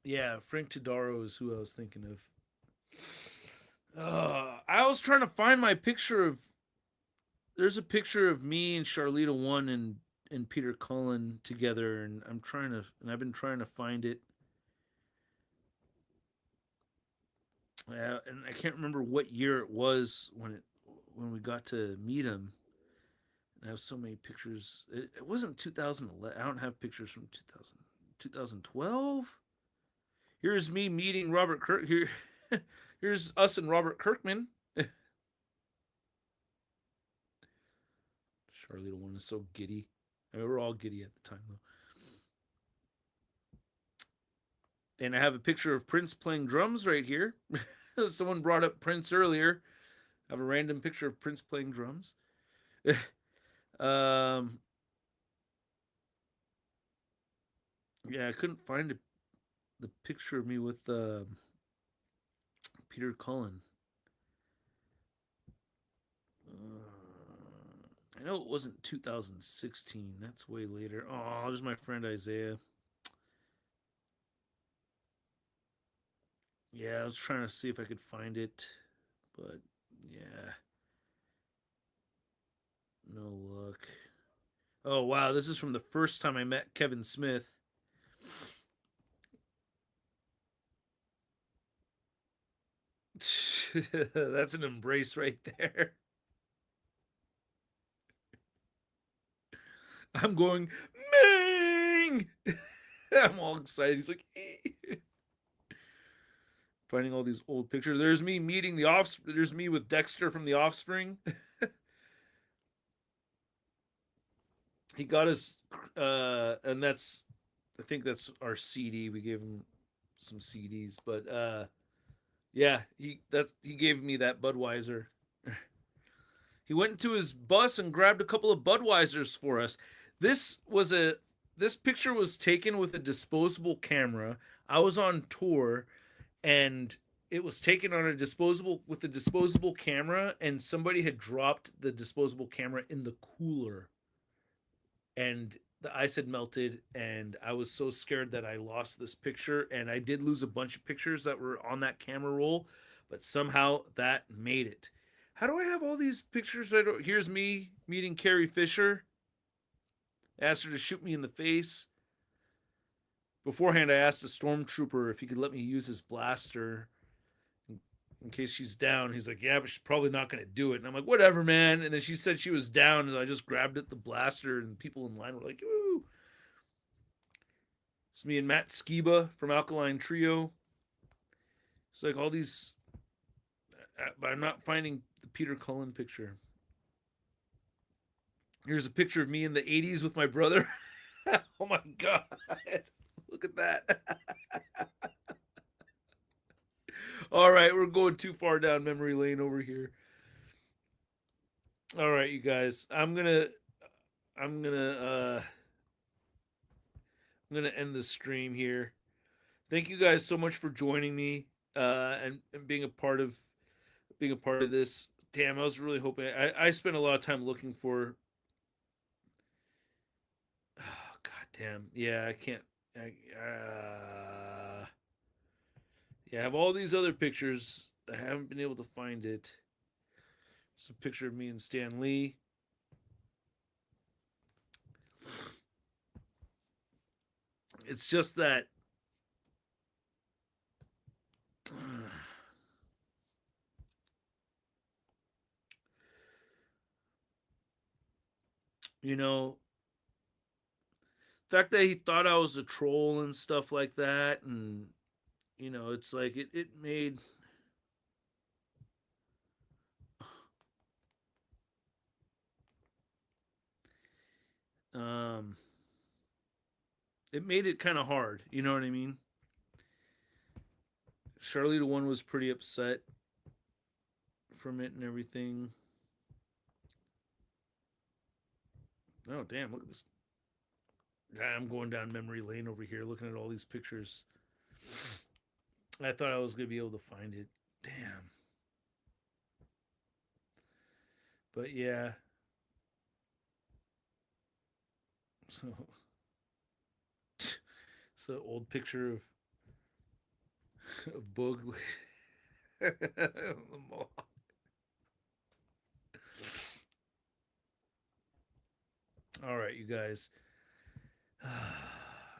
Yeah, Frank Todaro is who I was thinking of. I was trying to find my picture of. There's a picture of me and Charlita One and Peter Cullen together, and I've been trying to find it. And I can't remember what year it was when we got to meet him. And I have so many pictures. It wasn't 2011. I don't have pictures from 2012. Here's me meeting Robert Kirk. Here's us and Robert Kirkman. Charlie One is so giddy. I mean, we were all giddy at the time, though. And I have a picture of Prince playing drums right here. Someone brought up Prince earlier. I have a random picture of Prince playing drums. um, yeah, I couldn't find the picture of me with Peter Cullen. I know it wasn't 2016. That's way later. Oh, there's my friend Isaiah. Yeah, I was trying to see if I could find it, but yeah. No luck. Oh, wow. This is from the first time I met Kevin Smith. That's an embrace right there. I'm going, Ming! I'm all excited. He's like, finding all these old pictures. There's me meeting the offspring. There's me with Dexter from The Offspring. He got us, and that's, I think that's our CD. We gave him some CDs, but yeah, he gave me that Budweiser. He went into his bus and grabbed a couple of Budweisers for us. This was a this picture was taken with a disposable camera. I was on tour, and it was taken on a disposable camera, and somebody had dropped the disposable camera in the cooler, and the ice had melted, and I was so scared that I lost this picture, and I did lose a bunch of pictures that were on that camera roll, but somehow that made it. How do I have all these pictures? Here's me meeting Carrie Fisher. Asked her to shoot me in the face. Beforehand, I asked a stormtrooper if he could let me use his blaster in case she's down. He's like, yeah, but she's probably not going to do it. And I'm like, whatever, man. And then she said she was down, and I just grabbed it, the blaster, and people in line were like, woo. It's me and Matt Skiba from Alkaline Trio. It's like all these, but I'm not finding the Peter Cullen picture. Here's a picture of me in the 80s with my brother. Oh my God. Look at that. All right, we're going too far down memory lane over here. All right, you guys. I'm gonna end the stream here. Thank you guys so much for joining me and being a part of this. Damn, I was really hoping. I spent a lot of time looking for. Oh, God damn. Yeah, I can't. Yeah, I have all these other pictures. I haven't been able to find it. It's a picture of me and Stan Lee. It's just that you know, the fact that he thought I was a troll and stuff like that, and it's like it made um it made it kind of hard, you know what I mean? Charlie the One was pretty upset from it and everything. Oh damn, look at this. I'm going down memory lane over here looking at all these pictures. I thought I was going to be able to find it. Damn. But yeah. So it's an old picture of Boog the mall. All right, you guys.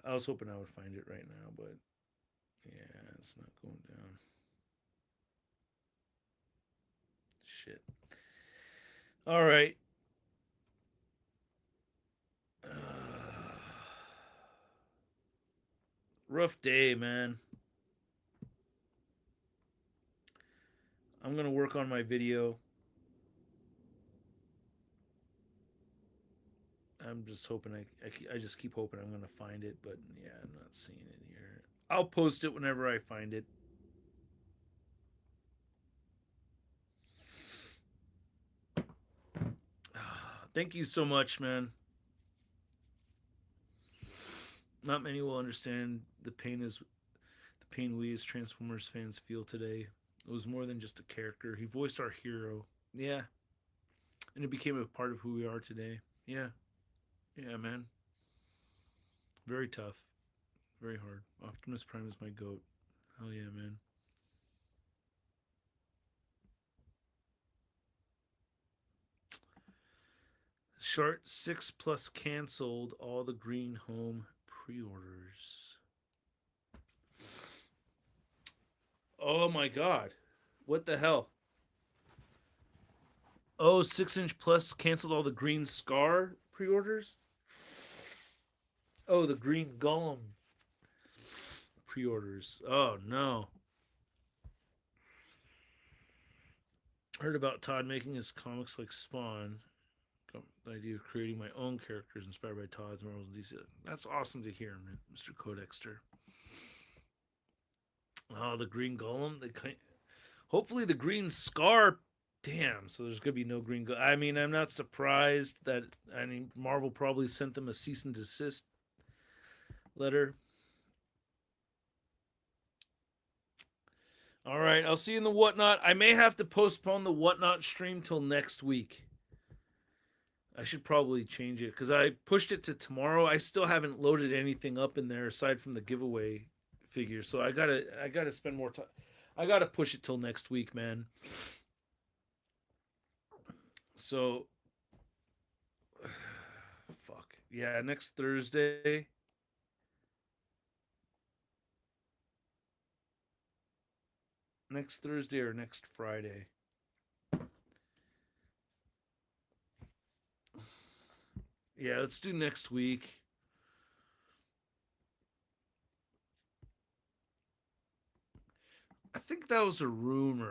I was hoping I would find it right now, but yeah, it's not going down. Shit. All right. Rough day, man. I'm going to work on my video. I'm just hoping I just keep hoping I'm going to find it, but yeah, I'm not seeing it here. I'll post it whenever I find it. Thank you so much, man. Not many will understand the pain we as Transformers fans feel today. It was more than just a character. He voiced our hero. Yeah. And it became a part of who we are today. Yeah. Yeah, man. Very tough. Very hard. Optimus Prime is my goat. Hell yeah, man. Short 6+ canceled all the Green Home pre-orders. Oh my God. What the hell? Oh, 6-inch plus canceled all the Green Scar pre-orders? Oh, the Green Golem pre-orders. Oh, no. Heard about Todd making his comics like Spawn. Got the idea of creating my own characters inspired by Todd's Marvels and DC. That's awesome to hear, Mr. Codexter. Oh, the Green Golem. Hopefully the Green Scar. Damn. So there's gonna be no Green Golem. I mean, I'm not surprised that. I mean, Marvel probably sent them a cease and desist letter. All right, I'll see you in the Whatnot. I may have to postpone the Whatnot stream till next week. I should probably change it because I pushed it to tomorrow. I still haven't loaded anything up in there aside from the giveaway figure. So I gotta spend more time. I gotta push it till next week, man. So fuck. Yeah, next Thursday. Next Thursday or next Friday. Yeah, let's do next week. I think that was a rumor.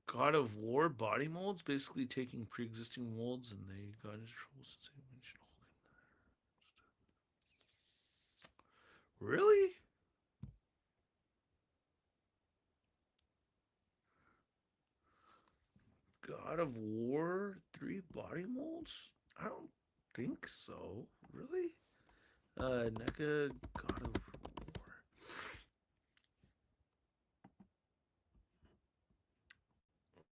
God of War body molds, basically taking pre-existing molds and they got into trouble since they mentioned Hulk. Really? God of War 3 body molds? I don't think so. Really? NECA God of War.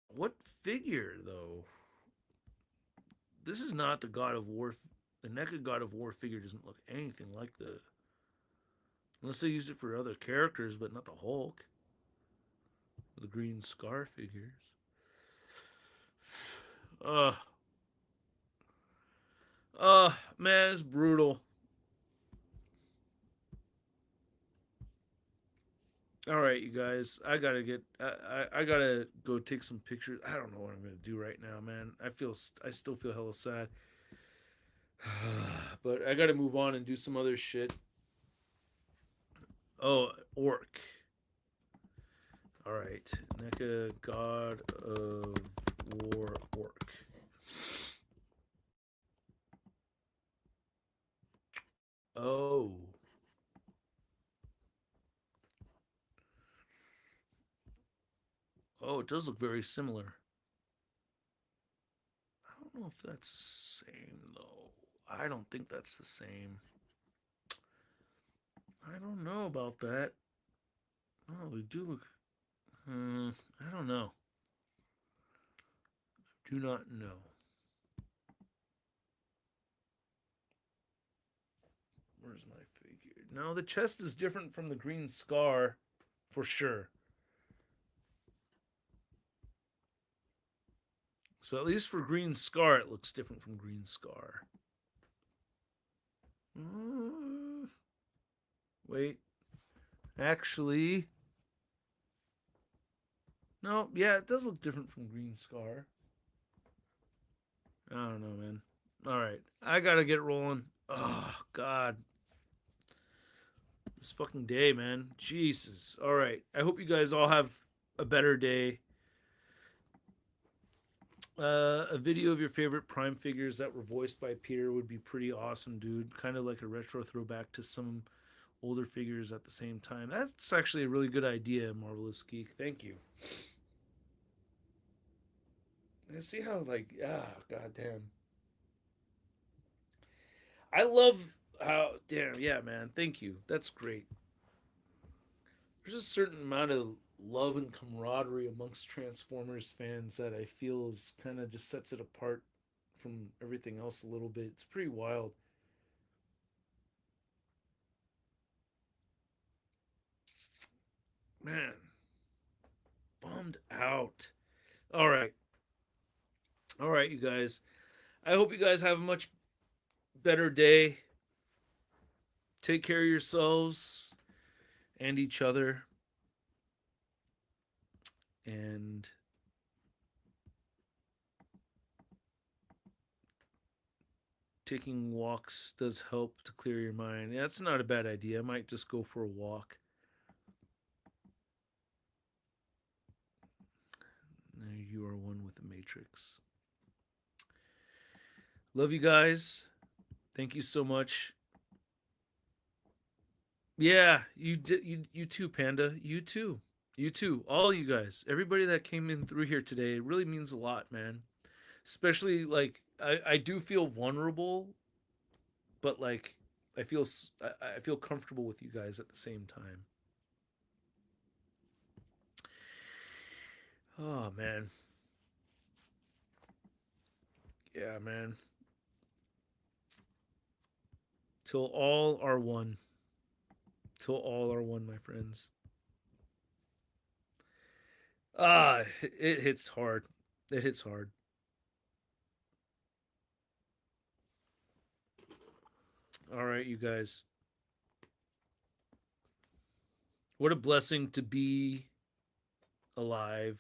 What figure, though? This is not the God of War. The NECA God of War figure doesn't look anything like the... Unless they use it for other characters, but not the Hulk. The Green Scar figures. Man, it's brutal. All right, you guys. I gotta go take some pictures. I don't know what I'm gonna do right now, man. I still feel hella sad. But I gotta move on and do some other shit. Oh, Orc. All right, NECA God of War Orc. Oh. Oh, it does look very similar. I don't know if that's the same, though. I don't think that's the same. I don't know about that. Oh, they do look... I don't know. Do not know. Where's my figure? No, the chest is different from the Green Scar, for sure. So at least for Green Scar, it looks different from Green Scar. Wait. Actually... No, yeah, it does look different from Green Scar. I don't know, man. All right, I gotta get rolling. Oh, God. This fucking day, man. Jesus. All right. I hope you guys all have a better day. A video of your favorite Prime figures that were voiced by Peter would be pretty awesome, dude. Kind of like a retro throwback to some older figures at the same time. That's actually a really good idea, Marvelous Geek. Thank you. I see how, like, goddamn. I love how, damn, yeah, man. Thank you. That's great. There's a certain amount of love and camaraderie amongst Transformers fans that I feel is kind of just sets it apart from everything else a little bit. It's pretty wild. Man. Bummed out. All right. All right, you guys. I hope you guys have a much better day. take care of yourselves and each other. And taking walks does help to clear your mind. Yeah, that's not a bad idea. I might just go for a walk. You are one with the Matrix. Love you guys. Thank you so much. Yeah, you did. You too, Panda. You too. You too. All you guys. Everybody that came in through here today. It really means a lot, man. Especially like I do feel vulnerable, but like I feel comfortable with you guys at the same time. Oh man. Yeah, man. Till all are one. Till all are one, my friends. Ah, it hits hard. It hits hard. All right, you guys. What a blessing to be alive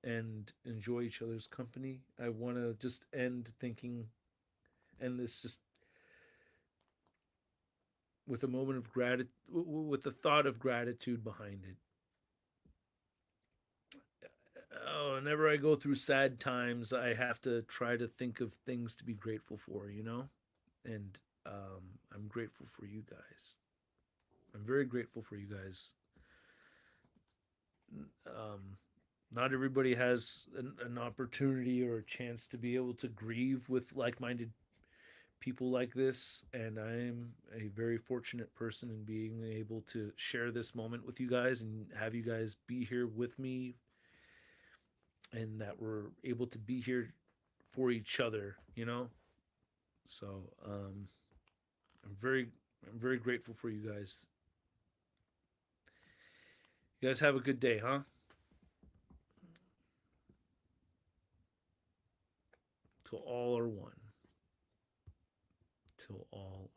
and enjoy each other's company. I want to just end this just with a moment of gratitude, with the thought of gratitude behind it. Oh, whenever I go through sad times, I have to try to think of things to be grateful for, you know? And I'm grateful for you guys. I'm very grateful for you guys. Um, Not everybody has an opportunity or a chance to be able to grieve with like-minded people like this, and I'm a very fortunate person in being able to share this moment with you guys and have you guys be here with me, and that we're able to be here for each other, you know. So I'm very grateful for you guys. You guys have a good day, huh? Till all are one. Till all